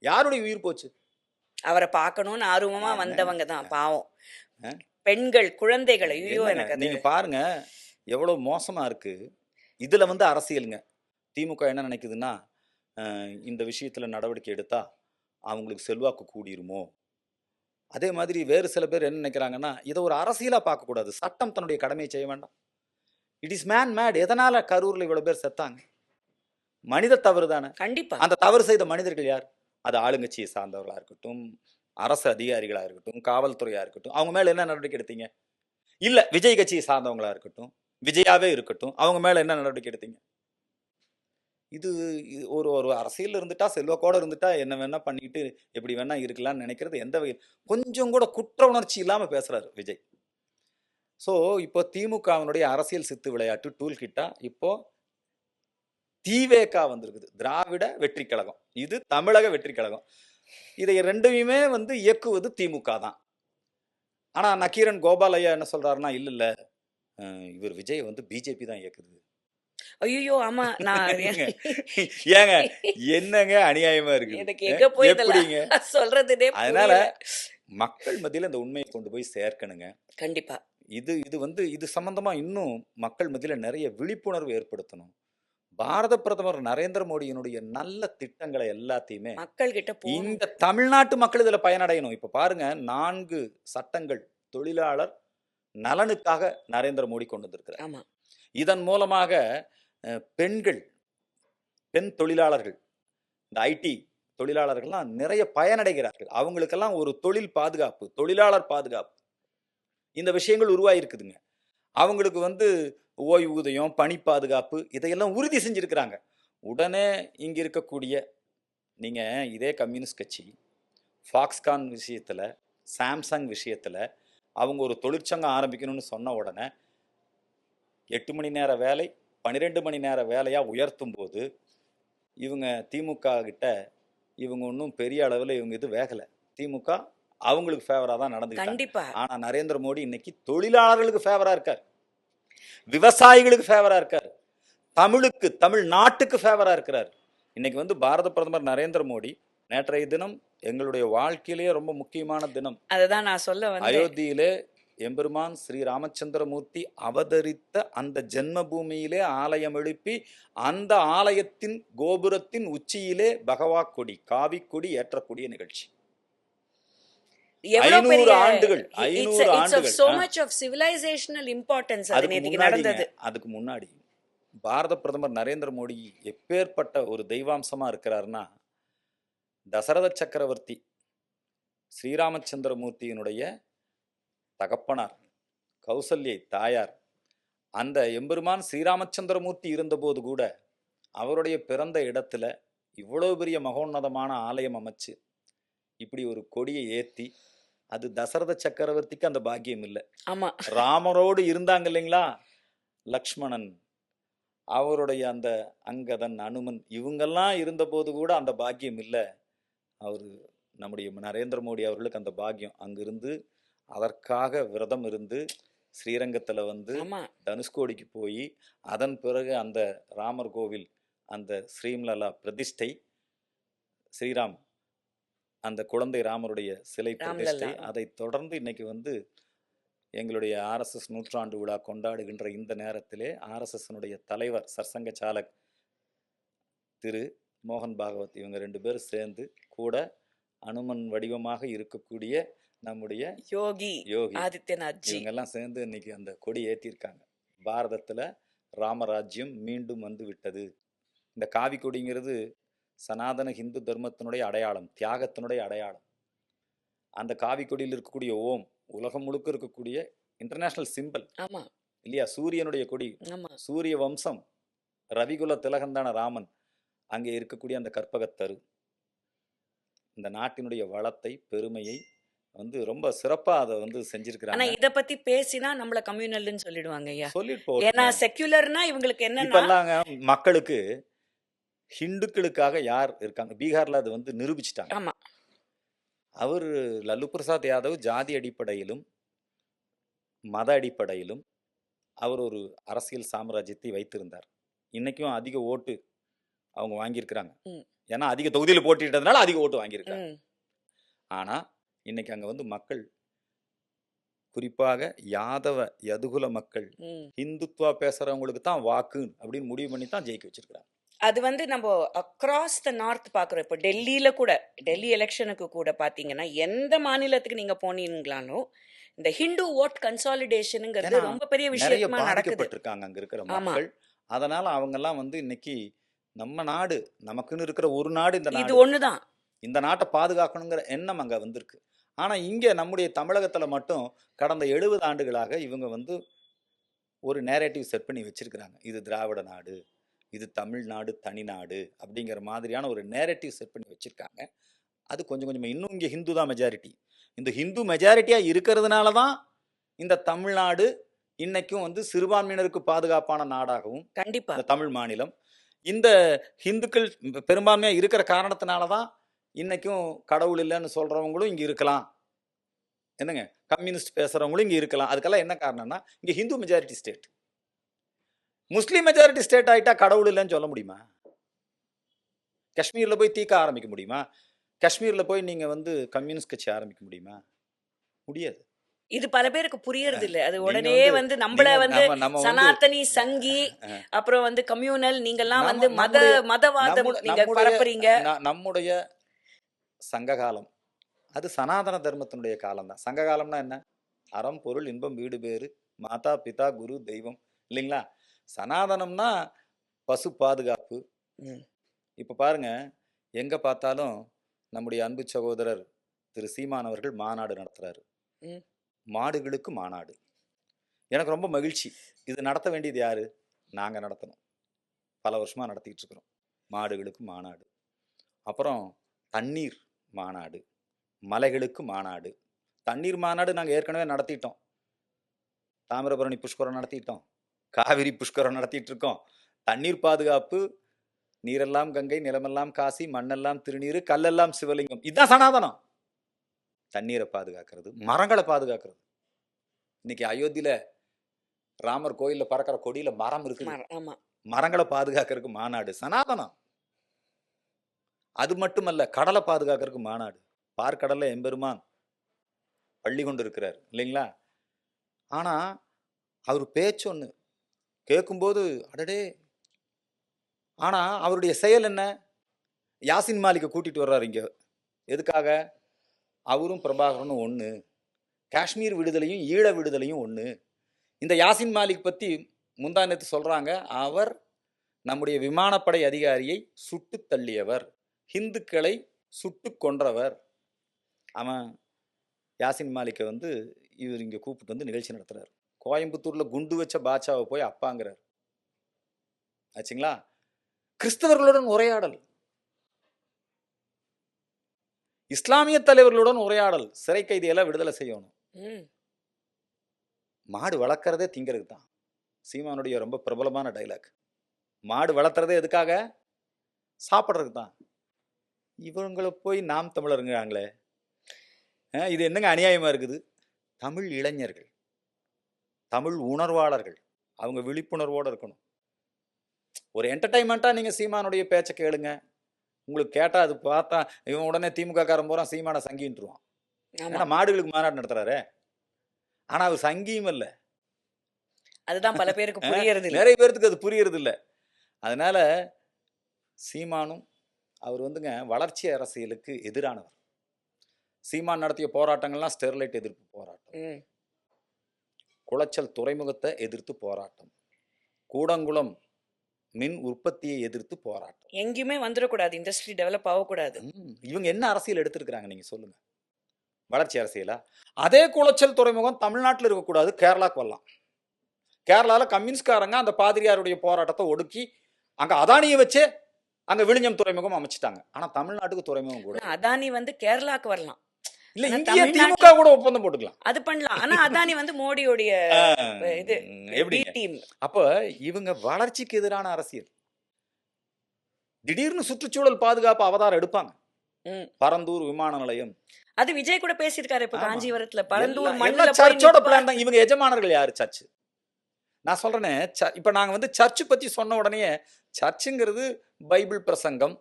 யாருடைய உயிர் போச்சு? அவரை பார்க்கணும்னு ஆர்வமா வந்தவங்க தான் பாவம். பெண்கள், குழந்தைகள். ஐயோ, எனக்கு நீங்க பாருங்க எவ்வளவு மோசமா இருக்கு. இதுல வந்து அரசியலுங்க. திமுக என்ன நினைக்குதுன்னா, இந்த விஷயத்துல நடவடிக்கை எடுத்தா அவங்களுக்கு செல்வாக்கு கூடிருமோ. அதே மாதிரி வேறு சில பேர் என்ன நினைக்கிறாங்கன்னா, இதை ஒரு அரசியலா பார்க்க கூடாது, சட்டம் தன்னுடைய கடமையை செய்ய வேண்டாம். It is man made. எதனால கரூர்ல இவ்வளவு பேர் செத்தாங்க? மனித தவறு தானே. கண்டிப்பா. அந்த தவறு செய்த மனிதர்கள் யார்? அது ஆளுங்கட்சியை சார்ந்தவர்களா இருக்கட்டும், அரசு அதிகாரிகளா இருக்கட்டும், காவல்துறையா இருக்கட்டும். அவங்க மேல என்ன நடவடிக்கை எடுத்தீங்க? இல்ல விஜய் கட்சியை சார்ந்தவங்களா இருக்கட்டும், விஜயாவே இருக்கட்டும், அவங்க மேல என்ன நடவடிக்கை எடுத்தீங்க? இது ஒரு ஒரு அரசியல் இருந்துட்டா, செல்வாக்கோட இருந்துட்டா என்ன வேணா பண்ணிக்கிட்டு எப்படி வேணா இருக்கலாம்னு நினைக்கிறது எந்த வகையில் கொஞ்சம் கூட குற்ற உணர்ச்சி இல்லாம பேசுறாரு விஜய். ஸோ இப்போ திமுகவினுடைய அரசியல் சித்து விளையாட்டு டூல் கிட்டா இப்போ திவேகா வந்திருக்குது, திராவிட வெற்றி கழகம், இது தமிழக வெற்றி கழகம். இதை ரெண்டுமே வந்து இயக்குவது திமுக தான். ஆனா நக்கீரன் கோபால் ஐயா என்ன சொல்றாருன்னா, இல்ல இவர் விஜய் வந்து பிஜேபி தான் இயக்குது. ஐயோ, ஆமா. நான் ஏங்க என்னங்க அநியாயமா இருக்கு, எனக்கு எங்க போய் சொல்றதுனே. அதனால மக்கள் மத்தியில இந்த உண்மையை கொண்டு போய் சேர்க்கணுங்க. கண்டிப்பா. இது வந்து இது சம்பந்தமா இன்னும் மக்கள் மத்தியில நிறைய விழிப்புணர்வு ஏற்படுத்தணும். பாரத பிரதமர் நரேந்திர மோடியினுடைய நல்ல திட்டங்களை எல்லாத்தையுமே மக்கள் கிட்ட போகணும். இந்த தமிழ்நாட்டு மக்கள் இதுல பயனடையணும். இப்ப பாருங்க, 4 சட்டங்கள் தொழிலாளர் நலனுக்காக நரேந்திர மோடி கொண்டு வந்திருக்கிறார். ஆமா, இதன் மூலமாக பெண் தொழிலாளர்கள், இந்த ஐடி தொழிலாளர்கள்லாம் நிறைய பயனடைகிறார்கள். அவங்களுக்கெல்லாம் ஒரு தொழில் பாதுகாப்பு, தொழிலாளர் பாதுகாப்பு, இந்த விஷயங்கள் உருவாயிருக்குதுங்க. அவங்களுக்கு வந்து ஓய்வூதியம், பணி பாதுகாப்பு, இதையெல்லாம் உறுதி செஞ்சிருக்கிறாங்க. உடனே இங்க இருக்கக்கூடிய நீங்க இதே கம்யூனிஸ்ட் கட்சி ஃபாக்ஸ்கான் விஷயத்துல, சாம்சங் விஷயத்துல அவங்க ஒரு தொழிற்சங்கம் ஆரம்பிக்கணும்னு சொன்ன உடனே 8 மணி நேர வேலை 12 மணி நேர வேலையா உயர்த்தும் போது இவங்க திமுக கிட்ட இவங்க ஒன்றும் பெரிய அளவில் இவங்க இது வேகலை. திமுக அவங்களுக்கு ஃபேவரா தான் நடந்துக்கிட்டாங்க. கண்டிப்பா. ஆனா நரேந்திர மோடி இன்னைக்கு தொழிலாளர்களுக்கு ஃபேவரா இருக்கார், விவசாயிகளுக்கு ஃபேவரா இருக்கார், தமிழ்நாட்டுக்கு ஃபேவரா இருக்கிறார். இன்னைக்கு வந்து பாரத பிரதமர் நரேந்திர மோடி நேற்றைய தினம் எங்களுடைய வாழ்க்கையிலேயே ரொம்ப முக்கியமான தினம். அதுதான் நான் சொல்ல வந்தேன். அயோத்தியிலே எம்பெருமான் ஸ்ரீ ராமச்சந்திரமூர்த்தி அவதரித்த அந்த ஜென்ம பூமியிலே ஆலயம் எழுப்பி அந்த ஆலயத்தின் கோபுரத்தின் உச்சியிலே பகவா கொடி, காவி கொடி ஏற்றக்கூடிய நிகழ்ச்சி. 500 ஆண்டுகள் அதுக்கு முன்னாடி பாரத பிரதமர் நரேந்திர மோடி எப்பேற்பட்ட ஒரு தெய்வாம்சமா இருக்கிறார்னா, தசரத சக்கரவர்த்தி ஸ்ரீராமச்சந்திரமூர்த்தியினுடைய தகப்பனார், கௌசல்யை தாயார், அந்த எம்பெருமான் ஸ்ரீராமச்சந்திரமூர்த்தி இருந்தபோது கூட அவருடைய பிறந்த இடத்துல இவ்வளவு பெரிய மகோன்னதமான ஆலயம் அமைச்சு இப்படி ஒரு கொடியை ஏத்தி, அது தசரத சக்கரவர்த்திக்கு அந்த பாக்கியம் இல்லை. ஆமா, ராமரோடு இருந்தாங்க இல்லைங்களா, லக்ஷ்மணன், அவருடைய அந்த அங்கதன், அனுமன், இவங்கெல்லாம் இருந்த போது கூட அந்த பாக்கியம் இல்லை. அவரு நம்முடைய நரேந்திர மோடி அவர்களுக்கு அந்த பாக்கியம். அங்கிருந்து அதற்காக விரதம் இருந்து ஸ்ரீரங்கத்துல வந்து தனுஷ்கோடிக்கு போய் அதன் பிறகு அந்த ராமர் கோவில், அந்த ஸ்ரீம்லலா பிரதிஷ்டை, ஸ்ரீராம் அந்த குழந்தை ராமருடைய சிலை பிரதிஷ்டை, அதை தொடர்ந்து இன்னைக்கு வந்து எங்களுடைய RSS 100ஆண்டு விழா கொண்டாடுகின்ற இந்த நேரத்திலே RSS தலைவர் சர்சங்க சாலக் திரு மோகன் பாகவத் இவங்க 2 பேரும் சேர்ந்து கூட அனுமன் வடிவமாக இருக்கக்கூடிய நம்முடைய யோகி ஆதித்யநாத் இவங்க எல்லாம் சேர்ந்து இன்னைக்கு அந்த கொடி ஏற்றிருக்காங்க. பாரதத்துல ராமராஜ்யம் மீண்டும் வந்து விட்டது. இந்த காவி கொடிங்கிறது சனாதன ஹிந்து தர்மத்தினுடைய அடையாளம், தியாகத்தினுடைய அடையாளம். அந்த காவி கொடியில் இருக்கக்கூடிய ஓம் உலகம் முழுக்க இருக்கக்கூடிய இன்டர்நேஷனல் சிம்பிள் இல்லையா, சூரியனுடைய கொடி, சூரிய வம்சம், ரவிகுல திலகந்தான ராமன், அங்கே இருக்கக்கூடிய அந்த கற்பகத்தரு இந்த நாட்டினுடைய வளத்தை, பெருமையை வந்து ரொம்ப சிறப்பா அதை வந்து செஞ்சிருக்காங்க. ஆனா இத பத்தி பேசினா நம்மள கம்யூனல்னு சொல்லிடுவாங்க ஐயா. சொல்லிட்டு ஏன்னா செக்யுலர்னா இவங்களுக்கு என்னன்னா மக்களுக்கு ஹிந்துக்களுக்காக யார் இருக்காங்க, பீகார்ல அது வந்து நிரூபிச்சிட்டாங்க. ஆமா, அவர் லல்லு பிரசாத் யாதவ் ஜாதி அடிப்படையிலும் மத அடிப்படையிலும் அவர் ஒரு அரசியல் சாம்ராஜ்யத்தை வைத்திருந்தார். இன்னைக்கும் அதிக ஓட்டு அவங்க வாங்கியிருக்கிறாங்க. ஏன்னா அதிக தொகுதியில் போட்டிட்டதுனால அதிக ஓட்டு வாங்கியிருக்காங்க. ஆனா இன்னைக்கு அங்க வந்து மக்கள், குறிப்பாக யாதவ யதுகுல மக்கள், ஹிந்துத்வா பேசுறவங்களுக்கு தான் வாக்கு அப்படின்னு முடிவு பண்ணி தான் ஜெயிக்க வச்சிருக்கிறாங்க. அது வந்து நம்ம அக்ராஸ் த நார்த் பாக்குறோம். இப்போ டெல்லியில கூட, டெல்லி எலெக்ஷனுக்கு கூட பாத்தீங்கன்னா எந்த மாநிலத்துக்கு நீங்க போனீங்களாலும் இந்த ஹிந்து ஓட் கன்சாலிடேஷனுங்கிறது ரொம்ப பெரிய விஷயமா நடக்கப்பட்டிருக்காங்க அங்க இருக்கிற மக்கள். அதனால அவங்க எல்லாம் வந்து இன்னைக்கு நம்ம நாடு, நமக்குன்னு இருக்கிற ஒரு நாடு இந்த நாடு, இது ஒண்ணுதான், இந்த நாட்டை பாதுகாக்கணுங்கிற எண்ணம் அங்க வந்திருக்கு. ஆனா இங்க நம்முடைய தமிழகத்துல மட்டும் கடந்த 70 ஆண்டுகளாக இவங்க வந்து ஒரு நேரேட்டிவ் செட் பண்ணி வச்சிருக்கிறாங்க. இது திராவிட நாடு, இது தமிழ்நாடு தனிநாடு அப்படிங்கிற மாதிரியான ஒரு நேரேட்டிவ் செட் பண்ணி வச்சிருக்காங்க. அது கொஞ்சம் கொஞ்சமா இன்னும் இங்கே ஹிந்து தான் மெஜாரிட்டி. இந்த ஹிந்து மெஜாரிட்டியா இருக்கிறதுனால தான் இந்த தமிழ்நாடு இன்னைக்கும் வந்து சிறுபான்மையினருக்கு பாதுகாப்பான நாடாகவும், கண்டிப்பா இந்த தமிழ் மாநிலம் இந்த ஹிந்துக்கள் பெரும்பான்மையா இருக்கிற காரணத்தினால தான் இன்னைக்கும் கடவுள் இல்லைன்னு சொல்றவங்களும் இங்க இருக்கலாம், என்னங்க கம்யூனிஸ்ட் பேசுறவங்களும் இங்க இருக்கலாம். அதுக்கெல்லாம் என்ன காரணம்னா இங்க ஹிந்து மெஜாரிட்டி ஸ்டேட். முஸ்லீம் மெஜாரிட்டி ஸ்டேட் ஆயிட்டா கடவுள் இல்லைன்னு சொல்ல முடியுமா? காஷ்மீர்ல போய் தீக்க ஆரம்பிக்க முடியுமா? காஷ்மீர்ல போய் நீங்க வந்து கம்யூனிஸ்ட் கட்சி ஆரம்பிக்க முடியுமா? முடியாது. இது பல பேருக்கு புரியறது இல்ல. அது நீங்க உடனே வந்து நம்மள நீங்க வந்து நம்ம வந்து சனாதனி, சங்கி, அப்புறம் வந்து கம்யூனல், நீங்கெல்லாம் வந்து நம்முடைய மதவாதம் நீங்க நம்முடைய பரப்புறீங்க. நம்முடைய சங்க காலம் அது சனாதன தர்மத்தினுடைய காலம் தான். சங்க காலம்னா என்ன? அறம், பொருள், இன்பம், வீடு, பேரு, மாதா, பிதா, குரு, தெய்வம், இல்லைங்களா? சனாதனம்னா பசு பாதுகாப்பு. இப்ப பாருங்க, எங்க பார்த்தாலும் நம்முடைய அன்பு சகோதரர் திரு சீமான் அவர்கள் மாநாடு நடத்துறாரு. மாடுகளுக்கு மாநாடு. எனக்கு ரொம்ப மகிழ்ச்சி. இது நடத்த வேண்டியது யாரு? நாங்க நடத்தணும். பல வருஷமா நடத்திட்டு இருக்கிறோம். மாடுகளுக்கு மாநாடு. அப்புறம் தண்ணீர் மாநாடு, மலைகளுக்கு மாநாடு. தண்ணீர் மாநாடு நாங்கள் ஏற்கனவே நடத்திட்டோம். தாமிரபரணி புஷ்கரம் நடத்திட்டோம், காவிரி புஷ்கரம் நடத்திட்டு இருக்கோம். தண்ணீர் பாதுகாப்பு, நீரெல்லாம் கங்கை, நிலமெல்லாம் காசி, மண்ணெல்லாம் திருநீர், கல்லெல்லாம் சிவலிங்கம். இதுதான் சனாதனம். தண்ணீரை பாதுகாக்கிறது, மரங்களை பாதுகாக்கிறது. இன்னைக்கு அயோத்தியில ராமர் கோயில்ல பறக்கிற கொடியில மரம் இருக்குது. மரங்களை பாதுகாக்கிறதுக்கு மாநாடு சனாதனம். அது மட்டுமல்ல, கடலை பாதுகாக்கிறதுக்கு மாநாடு. பார்க்கடல்ல எம்பெருமான் பள்ளி கொண்டு இருக்கிறார் இல்லைங்களா? ஆனா அவர் பேச்சு ஒண்ணு கேட்கும்போது அடடே. ஆனா அவருடைய செயல் என்ன? யாசின் மாலிகை கூட்டிட்டு வர்றாரு இங்க. எதுக்காக? அவரும் பிரபாகரனும் ஒண்ணு, காஷ்மீர் விடுதலையும் ஈழ விடுதலையும் ஒண்ணு. இந்த யாசின் மாலிக் பத்தி முந்தா நேத்து சொல்றாங்க, அவர் நம்முடைய விமானப்படை அதிகாரியை சுட்டு தள்ளியவர், ஹிந்துக்களை சுட்டு கொன்றவர். அவன் யாசின் மாலிக்கை வந்து இவர் இங்க கூப்பிட்டு வந்து நிகழ்ச்சி நடத்துறாரு. கோயம்புத்தூர்ல குண்டு வச்ச பாட்சாவை போய் அப்பாங்கிறார். ஆச்சுங்களா? கிறிஸ்தவர்களுடன் உரையாடல், இஸ்லாமிய தலைவர்களுடன் உரையாடல், சிறை கைதியெல்லாம் விடுதலை செய்யணும். மாடு வளர்க்கறதே திங்கிறதுக்கு தான். சீமானுடைய ரொம்ப பிரபலமான டைலாக். மாடு வளர்த்துறதே எதுக்காக? சாப்பிட்றதுக்கு தான். இவங்களை போய் நாம் தமிழருங்கிறாங்களே, இது என்னங்க அநியாயமா இருக்குது? தமிழ் இளைஞர்கள், தமிழ் உணர்வாளர்கள், அவங்க விழிப்புணர்வோடு இருக்கணும். ஒரு என்டர்டைன்மெண்ட்டாக நீங்கள் சீமானுடைய பேச்சை கேளுங்க. உங்களுக்கு கேட்டால் அது பார்த்தா இவன் உடனே திமுக காரன் போகிறான் சீமான சங்கின்ட்டுருவான். ஏன்னா மாடுகளுக்கு மாநாடு நடத்துறாரு. ஆனால் அவர் சங்கியும் இல்லை. அதுதான் பல பேருக்கு புரியறது இல்லை. நிறைய பேருக்கு அது புரியறது இல்லை. அதனால சீமானும் அவர் வந்துங்க வளர்ச்சி அரசியலுக்கு எதிரானவர். சீமான் நடத்திய போராட்டங்கள்லாம் ஸ்டெர்லைட் எதிர்ப்பு போராட்டம், குளச்சல் துறைமுகத்தை எதிர்த்து போராட்டம், கூடங்குளம் மின் உற்பத்தியை எதிர்த்து போராட்டம். எங்கேயுமே வந்துடக்கூடாது, இண்டஸ்ட்ரி டெவலப் ஆகக்கூடாது. இவங்க என்ன அரசியல் எடுத்திருக்கிறாங்க நீங்க சொல்லுங்க? வளர்ச்சி அரசியலா? அதே குளச்சல் துறைமுகம் தமிழ்நாட்டில் இருக்கக்கூடாது, கேரளாக்கு வரலாம். கேரளாவில் கம்யூனிஸ்ட்காரங்க அந்த பாதிரியாருடைய போராட்டத்தை ஒடுக்கி அங்க அதானியை வச்சு அங்க விழிஞம் துறைமுகம் அமைச்சிட்டாங்க. ஆனா தமிழ்நாட்டுக்கு துறைமுகம் கூட அதானி வந்து கேரளாக்கு வரலாம். இல்ல, இந்திய திமுக கூட ஒப்பந்தம் போட்டுக்கலாம், அது பண்ணலாம். ஆனா அதானி வந்து மோடியோடைய இது எப்படி டீம். அப்ப இவங்க வளர்ச்சிக்கு எதிரான அரசியல். திடீர்னு சுற்றுச்சூழல் பாதுகாப்பு அவதாரம் எடுப்பாங்க. பரந்தூர் விமான நிலையம், அது விஜய் கூட பேசியிருக்காரு இப்ப காஞ்சிபுரத்துல. பரந்தூர் சர்ச்சோட பிளான் தான். இவங்க எஜமானர்கள் யாரு? சர்ச். நான் சொல்றேனே, இப்ப நாங்க வந்து சர்ச் பத்தி சொன்ன உடனே, சர்ச்சுங்கிறது பைபிள் பிரசங்கம்,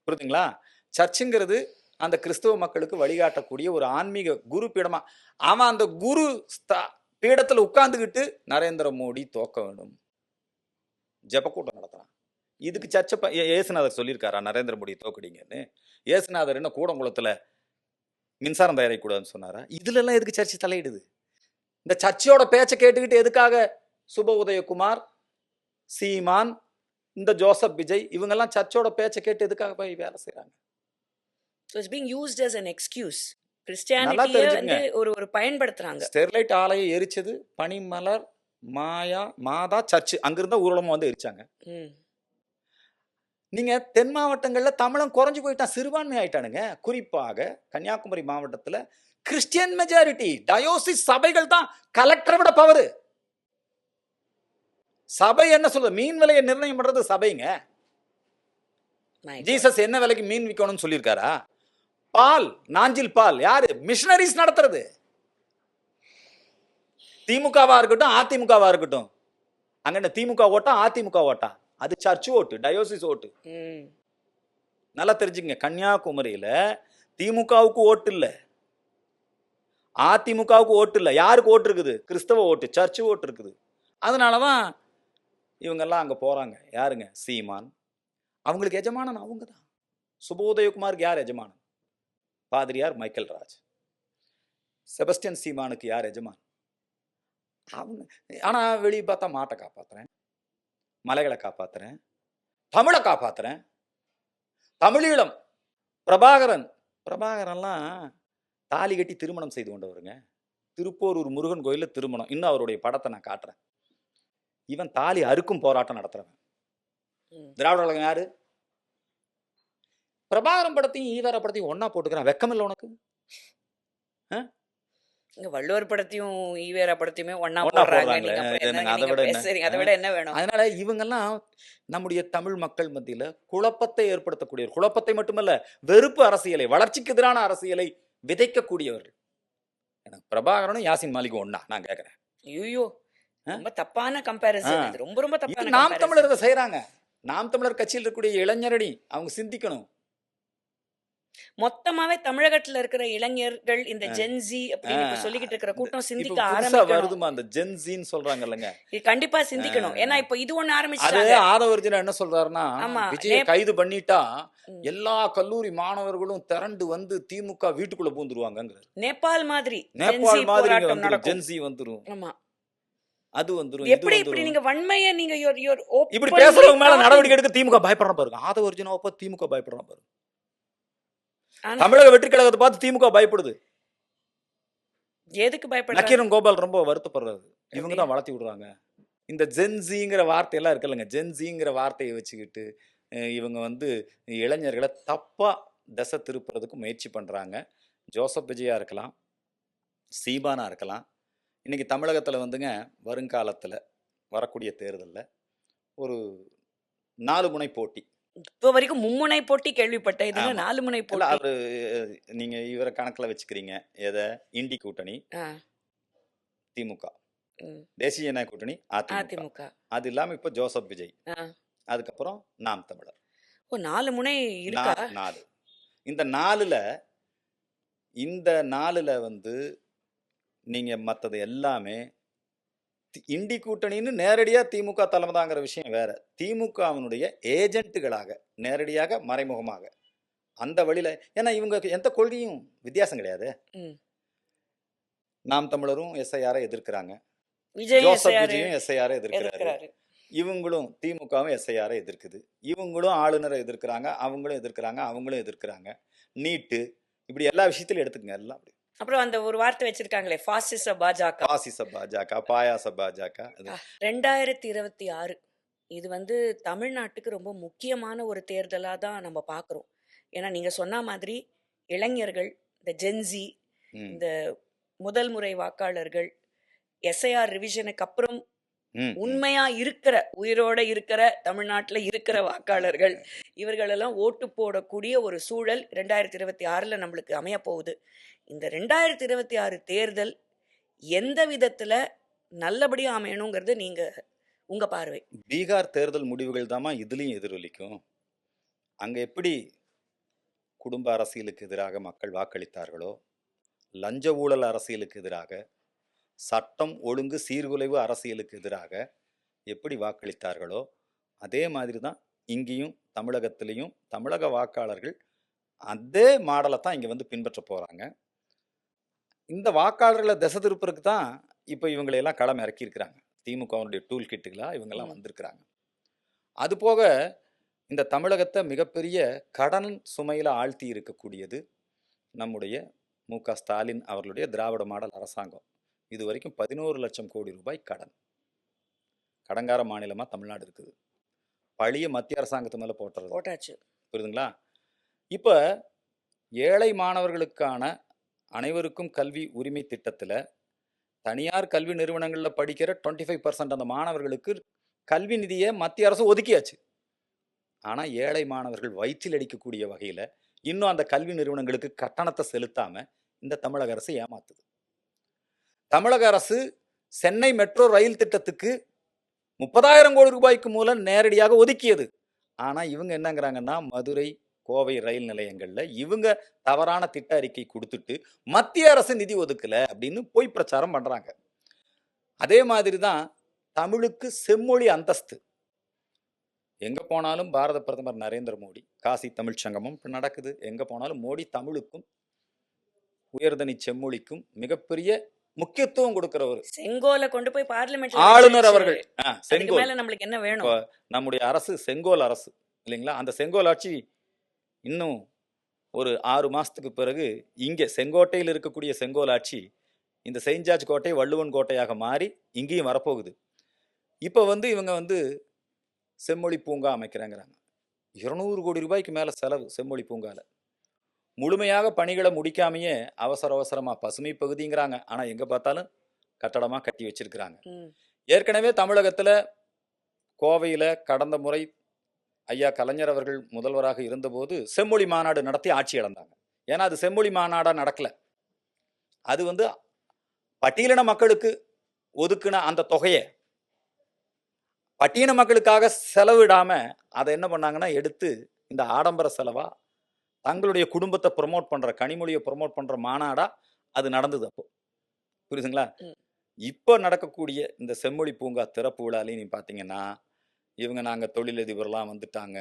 புரியுதுங்களா? சர்ச்சுங்கிறது அந்த கிறிஸ்தவ மக்களுக்கு வழிகாட்டக்கூடிய ஒரு ஆன்மீக குரு பீடமா. அவன் அந்த குரு பீடத்துல உட்கார்ந்துகிட்டு நரேந்திர மோடி தோக்க வேண்டும் ஜெபக்கூட்டம் நடத்துறான். இதுக்கு சர்ச்சை ஏசுநாதர் சொல்லியிருக்காரா நரேந்திர மோடி தோக்கடிங்கன்னு? ஏசுநாதர் என்ன கூடங்குளத்துல மின்சாரம் தயாரிக்கூடாதுன்னு சொன்னாரா? இதுல எல்லாம் எதுக்கு சர்ச்சை தலையிடுது? இந்த சர்ச்சையோட பேச்சை கேட்டுக்கிட்டு எதுக்காக சுப உதயகுமார், சீமான், இந்த ஜோசப் விஜய் இவங்கெல்லாம் சர்ச்சோட பேச்சை கேட்டு எதுக்காக போய் வேலை செய்யறாங்க? So it's being used as an excuse. Christianity வந்து ஒரு பயன்படுத்துறாங்க. ஸ்டெர்லைட் ஆலையை எரிச்சது பனிமலர் மாதா சர்ச், அங்கிருந்த ஊர்வலமா வந்து எரிச்சாங்க. நீங்க தென் மாவட்டங்கள்ல தமிழன் குறைஞ்சு போயிட்டான், சிறுபான்மை ஆயிட்டானுங்க. குறிப்பாக கன்னியாகுமரி மாவட்டத்துல கிறிஸ்டியன் மெஜாரிட்டி, டயோசிஸ் சபைகள் தான் கலெக்டரை விட பவரு. சபை என்ன சொல்றது? மீன் விலையை நிர்ணயம் பண்றது சபைங்க. ஜீசஸ் என்ன விலைக்கு மீன் விற்கணும்னு சொல்லியிருக்காரா? பால், நாஞ்சில் பால் யாரு? மிஷனரிஸ் நடத்துறது. திமுகவா இருக்கட்டும் அதிமுகவா இருக்கட்டும், அங்க திமுக ஓட்டா அதிமுக ஓட்டா? அது சர்ச் ஓட்டு, டயோசிஸ் ஓட்டு. நல்லா தெரிஞ்சுங்க, கன்னியாகுமரியில திமுகவுக்கு ஓட்டு இல்ல, அதிமுகவுக்கு ஓட்டு இல்லை. யாருக்கு ஓட்டு இருக்குது? கிறிஸ்தவ ஓட்டு, சர்ச்சு ஓட்டு இருக்குது. அதனாலதான் இவங்கெல்லாம் அங்க போறாங்க. யாருங்க? சீமான். அவங்களுக்கு எஜமானன் அவங்க தான். சுபோதயகுமாருக்கு யார் எஜமானன்? பாதிரியார் மைக்கேல் ராஜ். செபஸ்டியன் சீமானுக்கு யார் எஜமான்? அவங்க. ஆனா வெளியே பார்த்தா மாட்டை காப்பாத்துறேன், மலைகளை காப்பாத்துறேன், தமிழை காப்பாத்துறேன், தமிழீழம். பிரபாகரன்லாம் தாலி கட்டி திருமணம் செய்து கொண்டவருங்க. திருப்போரூர் முருகன் கோயிலில் திருமணம். இன்னும் அவருடைய படத்தை நான் காட்டுறேன். இவன் தாலி அறுக்கும் போராட்டம் நடத்துறவன். திராவிட கழகம் யாரு? பிரபாகரன் படத்தையும் ஈவேரா படத்தையும் ஒன்னா போட்டுக்கிறான். வெக்கம் இல்லை உனக்கு? இங்க வள்ளுவர் படத்தையும் ஈவேரா படத்தையுமே ஒண்ணா ஒண்ணா போடுறாங்க. போடுறாங்களே. நீங்க அப்புறம் என்னங்க என்னங்க அதை நீங்க விட என்ன? பேசுறீங்க? அதை விட என்ன வேணும்? அதனால இவங்கெல்லாம் நம்முடைய தமிழ் மக்கள் மத்தியில குழப்பத்தை ஏற்படுத்தக்கூடிய, குழப்பத்தை மட்டுமல்ல வெறுப்பு அரசியலை, வளர்ச்சிக்கு எதிரான அரசியலை விதைக்கக்கூடியவர்கள். எனக்கு பிரபாகரனும் யாசின் மாலிக்கும் ஒண்ணா நான் கேட்கிறேன். ஐயோ, ரொம்ப தப்பான கம்பேரிசன். இது ரொம்ப ரொம்ப இது தப்பான நாம் comparison. தமிழர் இதை செய்யறாங்க. நாம் தமிழர் கட்சியில் இருக்கக்கூடிய இளைஞரணி அவங்க சிந்திக்கணும். மொத்தமாவே தமிழகத்துல இருக்கிற இளைஞர்கள் இந்த ஜென்சி அப்படின்னு இப்ப சொல்லிக்கிட்டு இருக்கிற கூட்டம் இப்ப சிந்திக்க புதுசா ஆரம்பிக்கணும். வருதுமா அந்த ஜென்சின்னு சொல்றாங்க இல்லைங்க. இது கண்டிப்பா சிந்திக்கணும். ஏன்னா இப்ப இது ஒண்ணு அது ஆரம்பிச்சாங்க. ஆதவர்ஜுனா என்ன சொல்றாருன்னா, ஆமா, விஜய கைது பண்ணிட்டா எல்லா கல்லூரி மாணவர்களும் திரண்டு வந்து திமுக வீட்டுக்குள்ள பூந்துருவாங்கங்கிறாரு. நேபாள் மாதிரி நேபாள் ஜென்சி மாதிரி போராட்டம் வந்துரும், நடக்கும். ஜென்சி வந்துரும், ஆமா. அது வந்துரும், இது எப்படி இப்படி வந்துரும். நீங்க வன்மையை நீங்க இப்படி பேசுறவங்க மேல நடவடிக்கை எடுக்க திமுக பயப்படுறான் பாருங்க. ஆதவர்ஜுனாவை பார்த்து திமுக பயப்படுறான் பாருங்க. தமிழக வெற்றி கழகத்தை பார்த்து திமுக பயப்படுது. எதுக்கு பயப்படுறாங்க? நக்கீரன் கோபால் ரொம்ப வருத்தப்படுறாரு. இவங்க தான் வளர்த்தி விடுறாங்க. இந்த ஜென்சிங்கிற வார்த்தையெல்லாம் இருக்குல்லங்க, ஜென்சிங்கிற வார்த்தையை வச்சுக்கிட்டு இவங்க வந்து இளைஞர்களை தப்பா திசை திருப்புறதுக்கு முயற்சி பண்றாங்க. ஜோசப் விஜயா இருக்கலாம், சீமானா இருக்கலாம். இன்னைக்கு தமிழகத்துல வந்துங்க வருங்காலத்துல வரக்கூடிய தேர்தல்ல ஒரு 4 முனை போட்டி. இப்ப வரைக்கும் மும்முனை போட்டி கேள்விப்பட்டேன். இதுல ஆமா. 4 முனை இல்ல போட்டி. அவரு நீங்க இவரை கணக்குல வச்சுக்கிறீங்க. எதை? இண்டி கூட்டணி ஆ, திமுக, ம். தேசிய ஜனநாயக கூட்டணி அதிமுக, அதிமுக. அது இல்லாம இப்ப ஜோசப் விஜய், ஆ. அதுக்கப்புறம் நாம் தமிழர். ஓ, 4 முனை இருக்கா? 4. இந்த 4ல வந்து நீங்க மத்தது எல்லாமே இண்டி கூட்டணின்னு நேரடியா திமுக தலைமைதாங்கிற விஷயம் வேற. திமுகவினுடைய ஏஜென்ட்டுகளாக நேரடியாக மறைமுகமாக அந்த வழியில, ஏன்னா இவங்க எந்த கொள்கையும் வித்தியாசம் கிடையாது. ம். நாம் தமிழரும் எஸ்ஐஆரை எதிர்க்கிறாங்க, விஜய் ஜோசப் SIR விஜயும் எஸ்ஐஆரை எதிர்க்கிறாரு, எதிர்க்கிறாரு. இவங்களும் திமுகவும் எஸ்ஐஆரை எதிர்க்குது, இவங்களும் ஆளுநரை எதிர்க்கிறாங்க, அவங்களும் எதிர்க்கிறாங்க, அவங்களும் எதிர்க்கிறாங்க. நீட்டு, இப்படி எல்லா விஷயத்திலும் எடுத்துக்கங்க. எல்லாம் அப்படி அப்புறம் அந்த ஒரு வார்த்தை வச்சிருக்காங்களே, பாசிச பாஜக. பாசிச பாஜக, பாயாச பாஜக. 2026 இது வந்து தமிழ்நாட்டுக்கு ரொம்ப முக்கியமான ஒரு தேர்தலா தான் நம்ம பார்க்குறோம். ஏன்னா நீங்க சொன்ன மாதிரி இளைஞர்கள், இந்த ஜென்சி, இந்த முதல் முறை வாக்காளர்கள், எஸ்ஐஆர் ரிவிஷனுக்கு அப்புறம் உண்மையா இருக்கிற, உயிரோட இருக்கிற, தமிழ்நாட்டுல இருக்கிற வாக்காளர்கள், இவர்களெல்லாம் ஓட்டு போடக்கூடிய ஒரு சூழல் 2026 நம்மளுக்கு அமைய போகுது. இந்த 2026 தேர்தல் எந்த விதத்துல நல்லபடியா அமையணுங்கிறது நீங்க உங்க பார்வை. பீகார் தேர்தல் முடிவுகள் தாமா இதுலயும் எதிரொலிக்கும். அங்க எப்படி குடும்ப அரசியலுக்கு எதிராக மக்கள் வாக்களித்தார்களோ, லஞ்ச ஊழல் அரசியலுக்கு எதிராக, சட்டம் ஒழுங்கு சீர்குலைவு அரசியலுக்கு எதிராக எப்படி வாக்களித்தார்களோ, அதே மாதிரி தான் இங்கேயும் தமிழகத்திலையும் தமிழக வாக்காளர்கள் அதே மாடலை தான் இங்க வந்து பின்பற்ற போறாங்க. இந்த வாக்காளர்களை திசை திருப்பறதுக்கு தான் இப்போ இவங்களையெல்லாம் களம் இறக்கியிருக்கிறாங்க. திமுகவுடைய டூல் கிட்டுகளா இவங்கெல்லாம் வந்திருக்கிறாங்க. அது போக இந்த தமிழகத்தை மிகப்பெரிய கடன் சுமையில ஆழ்த்தி இருக்கக்கூடியது நம்முடைய மு.க. ஸ்டாலின் அவர்களுடைய திராவிட மாடல் அரசாங்கம். இது வரைக்கும் 11 லட்சம் கோடி ரூபாய் கடன். கடங்கார மாநிலமா தமிழ்நாடு இருக்குது. பழிய மத்திய அரசாங்கத்து மேல போட்டாச்சு. புரியுதுங்களா? இப்ப ஏழை மாணவர்களுக்கான அனைவருக்கும் கல்வி உரிமை திட்டத்துல தனியார் கல்வி நிறுவனங்கள்ல படிக்கிற 25% அந்த மாணவர்களுக்கு கல்வி நிதியை மத்திய அரசு ஒதுக்கியாச்சு. ஆனா ஏழை மாணவர்கள் வயிற்றில் அடிக்கக்கூடிய வகையில இன்னும் அந்த கல்வி நிறுவனங்களுக்கு கட்டணத்தை செலுத்தாம இந்த தமிழக அரசு ஏமாத்துது. தமிழக அரசு சென்னை மெட்ரோ ரயில் திட்டத்துக்கு 30,000 கோடி ரூபாய்க்கு மூலம் நேரடியாக ஒதுக்கியது. ஆனா இவங்க என்னங்கிறாங்கன்னா மதுரை, கோவை ரயில் நிலையங்கள்ல இவங்க தவறான திட்ட அறிக்கை கொடுத்துட்டு மத்திய அரசு நிதி ஒதுக்கல அப்படின்னு போய் பிரச்சாரம் பண்றாங்க. அதே மாதிரி தான் தமிழுக்கு செம்மொழி அந்தஸ்து. எங்க போனாலும் பாரத பிரதமர் நரேந்திர மோடி, காசி தமிழ் சங்கமம் இப்ப நடக்குது. எங்க போனாலும் மோடி தமிழுக்கும் உயர்தனி செம்மொழிக்கும் மிகப்பெரிய முக்கியத்துவம் கொடுக்கிறவர். செங்கோலை கொண்டு போய் பார்லிமெண்ட்ல ஆளுநர் அவர்கள் அதுக்கு செங்கோல். மேல நம்மளுக்கு என்ன வேணும்? இப்போ நம்முடைய அரசு செங்கோல் அரசு இல்லைங்களா? அந்த செங்கோல் ஆட்சி இன்னும் ஒரு 6 மாசத்துக்கு பிறகு இங்கே செங்கோட்டையில் இருக்கக்கூடிய செங்கோல் ஆட்சி இந்த செயின்ட் ஜார்ஜ் கோட்டை வள்ளுவன் கோட்டையாக மாறி இங்கேயும் வரப்போகுது. இப்போ இவங்க செம்மொழி பூங்கா அமைக்கிறாங்கிறாங்க. 200 கோடி ரூபாய்க்கு மேல செலவு செம்மொழி பூங்கால. முழுமையாக பணிகளை முடிக்காமையே அவசரமா பசுமை பகுதிங்கிறாங்க. ஆனா எங்க பார்த்தாலும் கட்டடமா கட்டி வச்சிருக்கிறாங்க. ஏற்கனவே தமிழகத்துல கோவையில கடந்த முறை ஐயா கலைஞர் அவர்கள் முதல்வராக இருந்தபோது செம்மொழி மாநாடு நடத்தி ஆட்சி இழந்தாங்க. ஏன்னா அது செம்மொழி மாநாடா நடக்கல. அது பட்டியலின மக்களுக்கு ஒதுக்குன அந்த தொகையை பட்டியலின மக்களுக்காக செலவிடாம அதை என்ன பண்ணாங்கன்னா எடுத்து இந்த ஆடம்பர செலவா தங்களுடைய குடும்பத்தை ப்ரொமோட் பண்ற, கனிமொழியை ப்ரொமோட் பண்ற மாநாடா அது நடந்தது. அப்போ புரியுதுங்களா? இப்போ நடக்கக்கூடிய இந்த செம்மொழி பூங்கா திறப்பு விழாலையும் நீ பாத்தீங்கன்னா நாங்க தொழிலதிபர்லாம் வந்துட்டாங்க,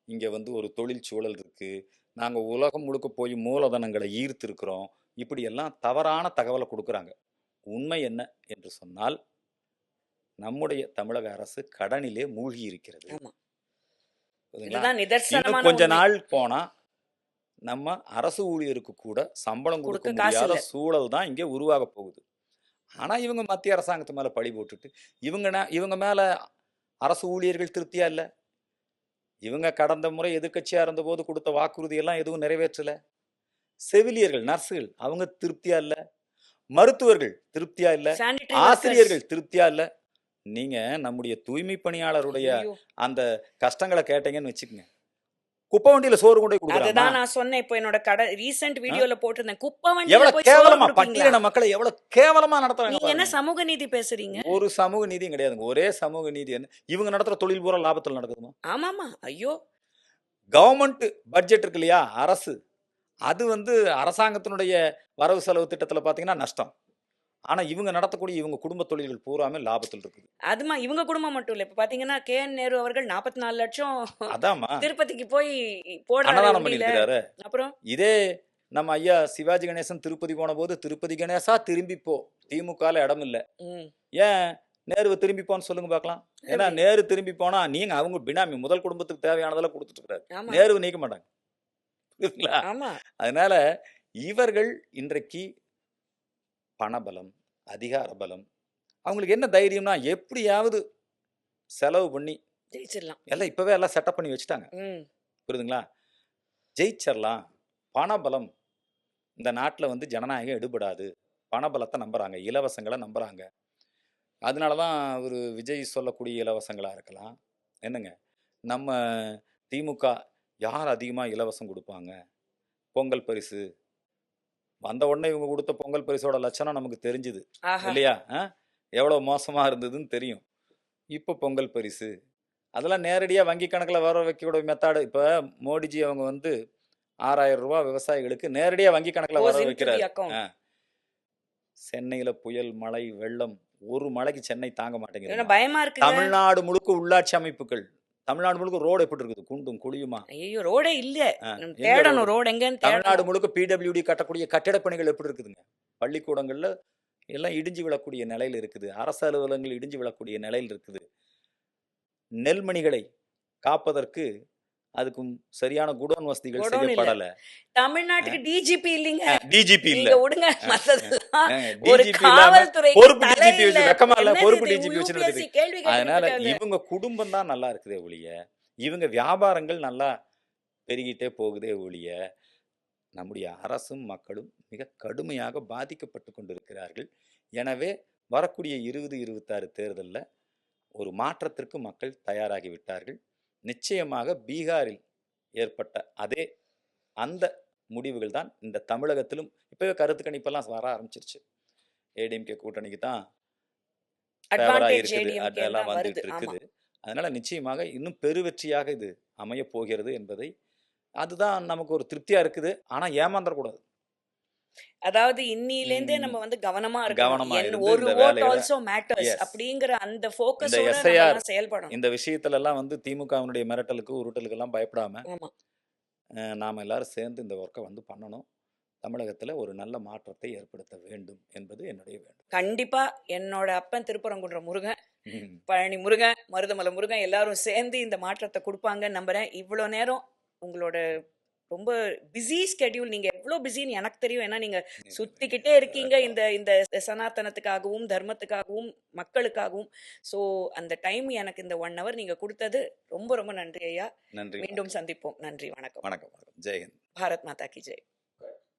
இங்க ஒரு தொழில் சூழல் இருக்கு, நாங்க உலகம் முழுக்க போய் மூலதனங்களை ஈர்த்து இருக்கிறோம், இப்படி எல்லாம் தவறான தகவலை கொடுக்குறாங்க. உண்மை என்ன என்று சொன்னால் நம்முடைய தமிழக அரசு கடனிலே மூழ்கி இருக்கிறது. இன்னும் கொஞ்ச நாள் போனா நம்ம அரசு ஊழியருக்கு கூட சம்பளம் கொடுக்க முடியாத சூழல் தான் இங்கே உருவாக போகுது. ஆனா இவங்க மத்திய அரசாங்கத்து மேல பழி போட்டுட்டு இவங்க மேல அரசு ஊழியர்கள் திருப்தியா இல்ல. இவங்க கடந்த முறை எதிர்கட்சியா இருந்த போது கொடுத்த வாக்குறுதி எல்லாம் எதுவும் நிறைவேற்றல. செவிலியர்கள், நர்ஸுகள் அவங்க திருப்தியா இல்ல, மருத்துவர்கள் திருப்தியா இல்ல, ஆசிரியர்கள் திருப்தியா இல்ல. நீங்க நம்முடைய தூய்மை பணியாளருடைய அந்த கஷ்டங்களை கேட்டீங்கன்னு வச்சுக்கோங்க, குப்பை வண்டியில சோறு கொண்டு கொடுக்குறாங்க. அதுதான் நான் சொன்னேன். இப்போ என்னோட ரீசன்ட் வீடியோல போட்டிருந்தேன், குப்பை வண்டியில எவ்வளவு போய் கேவலமா பட்டியலின மக்களை எவ்வளவு கேவலமா நடத்துறாங்க. நீங்க என்ன சமூக நீதி பேசுறீங்க? ஒரு சமூக நீதியும் கிடையாதுங்க. ஒரே சமூக நீதி என்ன, இவங்க நடத்துற தொழில் பூரா லாபத்தில் நடக்குதுமா? ஆமாமா. ஐயோ, கவர்மெண்ட் பட்ஜெட் இருக்கு இல்லையா, அரசு, அது அரசாங்கத்தினுடைய வரவு செலவு திட்டத்துல பாத்தீங்கன்னா நஷ்டம். ஆனா இவங்க நடத்தக்கூடிய இவங்க குடும்ப தொழில்கள் பூராமே லாபத்தில் இருக்குது. அதுமா இவங்க குடும்பம் மட்டும் இல்ல. இப்ப பாத்தீங்கன்னா KN நேரு அவர்கள் 44 லட்சம் அதாமா திருப்பதிக்கு போய் அன்னதானம் பண்ணிருக்கிறாரு. அப்புறம் இதே நம்ம ஐயா சிவாஜி கணேசன் திருப்பதி போன போது, திருப்பதி கணேசா திரும்பி போ, திமுகல இடம் இல்ல, ஏன் நேருவை திரும்பி போன்னு சொல்லுங்க பாக்கலாம். ஏன்னா நேரு திரும்பி போனா நீங்க அவங்க பினாமி, முதல் குடும்பத்துக்கு தேவையானதெல்லாம் கொடுத்துட்டு இருக்காரு, நேருவை நீக்க மாட்டாங்க. அதனால இவர்கள் இன்றைக்கு பணபலம், அதிகார பலம், அவங்களுக்கு என்ன தைரியம்னா எப்படியாவது செலவு பண்ணி ஜெயிச்சிடலாம். எல்லாம் இப்பவே எல்லாம் செட்டப் பண்ணி வச்சுட்டாங்க. புரியுதுங்களா? ஜெயிச்சிடலாம். பணபலம் இந்த நாட்டில் ஜனநாயகம் எடுபடாது. பணபலத்தை நம்புறாங்க, இலவசங்களை நம்புறாங்க. அதனாலதான் ஒரு விஜய் சொல்லக்கூடிய இலவசங்களா இருக்கலாம். என்னங்க, நம்ம திமுக யார் அதிகமா இலவசம் கொடுப்பாங்க? பொங்கல் பரிசு வந்த உடனே இவங்க கொடுத்த பொங்கல் பரிசோட லட்சணம் நமக்கு தெரிஞ்சுது இல்லையா? எவ்வளவு மோசமா இருந்ததுன்னு தெரியும். இப்போ பொங்கல் பரிசு அதெல்லாம் நேரடியா வங்கி கணக்குல வர வைக்கக்கூடிய மெத்தாடு. இப்ப மோடிஜி அவங்க 6000 ரூபாய் விவசாயிகளுக்கு நேரடியா வங்கி கணக்குல வர வைக்கிறார். சென்னையில புயல், மழை, வெள்ளம், ஒரு மழைக்கு சென்னை தாங்க மாட்டேங்குது. பயமா இருக்கு. தமிழ்நாடு முழுக்க உள்ளாட்சி அமைப்புகள், தமிழ்நாடு முழுக்க ரோடு எப்படி இருக்குது? குண்டும் குழியுமா? ஐயோ, ரோடே இல்ல. தேடணும் ரோடு எங்கன்னு. தமிழ்நாடு முழுக்க PWD கட்டக்கூடிய கட்டிட பணிகள் எப்படி இருக்குதுங்க? பள்ளிக்கூடங்கள்ல எல்லாம் இடிஞ்சு விழக்கூடிய நிலையில் இருக்குது. அரசு அலுவலகங்கள் இடிஞ்சு விழக்கூடிய நிலையில் இருக்குது. நெல்மணிகளை காப்பதற்கு அதுக்கும் சரியான குடோன் வசதிகள் செய்யப்படல. தமிழ்நாட்டுக்கு டிஜிபி இல்லைங்க. டிஜிபி இல்ல, விடுங்க. ஒரு காவல்துறை பொறுப்பு டிஜிபி வச்சு வெக்கமா இல்ல, பொறுப்பு டிஜிபி வச்சு. அதனால இவங்க குடும்பம் தான் நல்லா இருக்குதே ஒழிய, இவங்க வியாபாரங்கள் நல்லா பெருகிட்டே போகுதே ஒழிய, நம்முடைய அரசும் மக்களும் மிக கடுமையாக பாதிக்கப்பட்டு கொண்டிருக்கிறார்கள். எனவே வரக்கூடிய 2026 தேர்தலில் ஒரு மாற்றத்திற்கு மக்கள் தயாராகி விட்டார்கள். நிச்சயமாக பீகாரில் ஏற்பட்ட அந்த முடிவுகள் தான் இந்த தமிழகத்திலும் இப்பவே கருத்து கணிப்பெல்லாம் வர ஆரம்பிச்சிருச்சு. ஏடிஎம்கே கூட்டணிக்கு தான் இருக்குது, அதெல்லாம் வந்துட்டு இருக்குது. அதனால நிச்சயமாக இன்னும் பெருவெற்றியாக இது அமைய போகிறது என்பதை அதுதான் நமக்கு ஒரு திருப்தியா இருக்குது. ஆனா ஏமாந்துடக்கூடாது. அதாவது இன்னிலேருந்தே ம். நம்ம வந்து கவனமா இருக்கணும். கவனமா என் இருந்து ஒரு இந்த ஓட் வேலைகள ஆல்சோ மேட்டர்ஸ் எஸ். அப்படிங்கிற அந்த இந்த ஃபோக்கஸோட எஸ்ஐஆர் நம்மலாம் செயல்படணும். இந்த விஷயத்துலலாம் வந்து திமுகவினுடைய மிரட்டலுக்கு, உருட்டலுக்கெல்லாம் பயப்படாம, ஆமா. நாம எல்லாரும் சேர்ந்து இந்த ஒர்க்க வந்து பண்ணணும். தமிழகத்துல ஒரு நல்ல மாற்றத்தை ஏற்படுத்த வேண்டும் என்பது என்னுடைய வேண்டுகோள். கண்டிப்பா என்னோட அப்பன் திருப்பரங்குன்ற முருகன், ம். பழனி முருகன், மருதமலை முருகன் எல்லாரும் சேர்ந்து இந்த மாற்றத்த குடுப்பாங்கன்னு நம்புறேன். இவ்ளோ நேரம் உங்களோட ரொம்ப பிஸி ஸ்கெட்யூல், நீங்க எவ்ளோ பிஸின்னு எனக்கு தெரியும். ஏன்னா நீங்க சுத்திக்கிட்டே இருக்கீங்க இந்த இந்த சனாதனத்துக்காகவும், தர்மத்துக்காகவும், மக்களுக்காகவும். ஸோ அந்த டைம் எனக்கு இந்த 1 ஹவர் நீங்க குடுத்தது ரொம்ப ரொம்ப நன்றி ஐயா. நன்றி. மீண்டும் சந்திப்போம். நன்றி. வணக்கம். வணக்கம். ஜெய் ஹிந்த். பாரத் மாதா கி ஜெய்.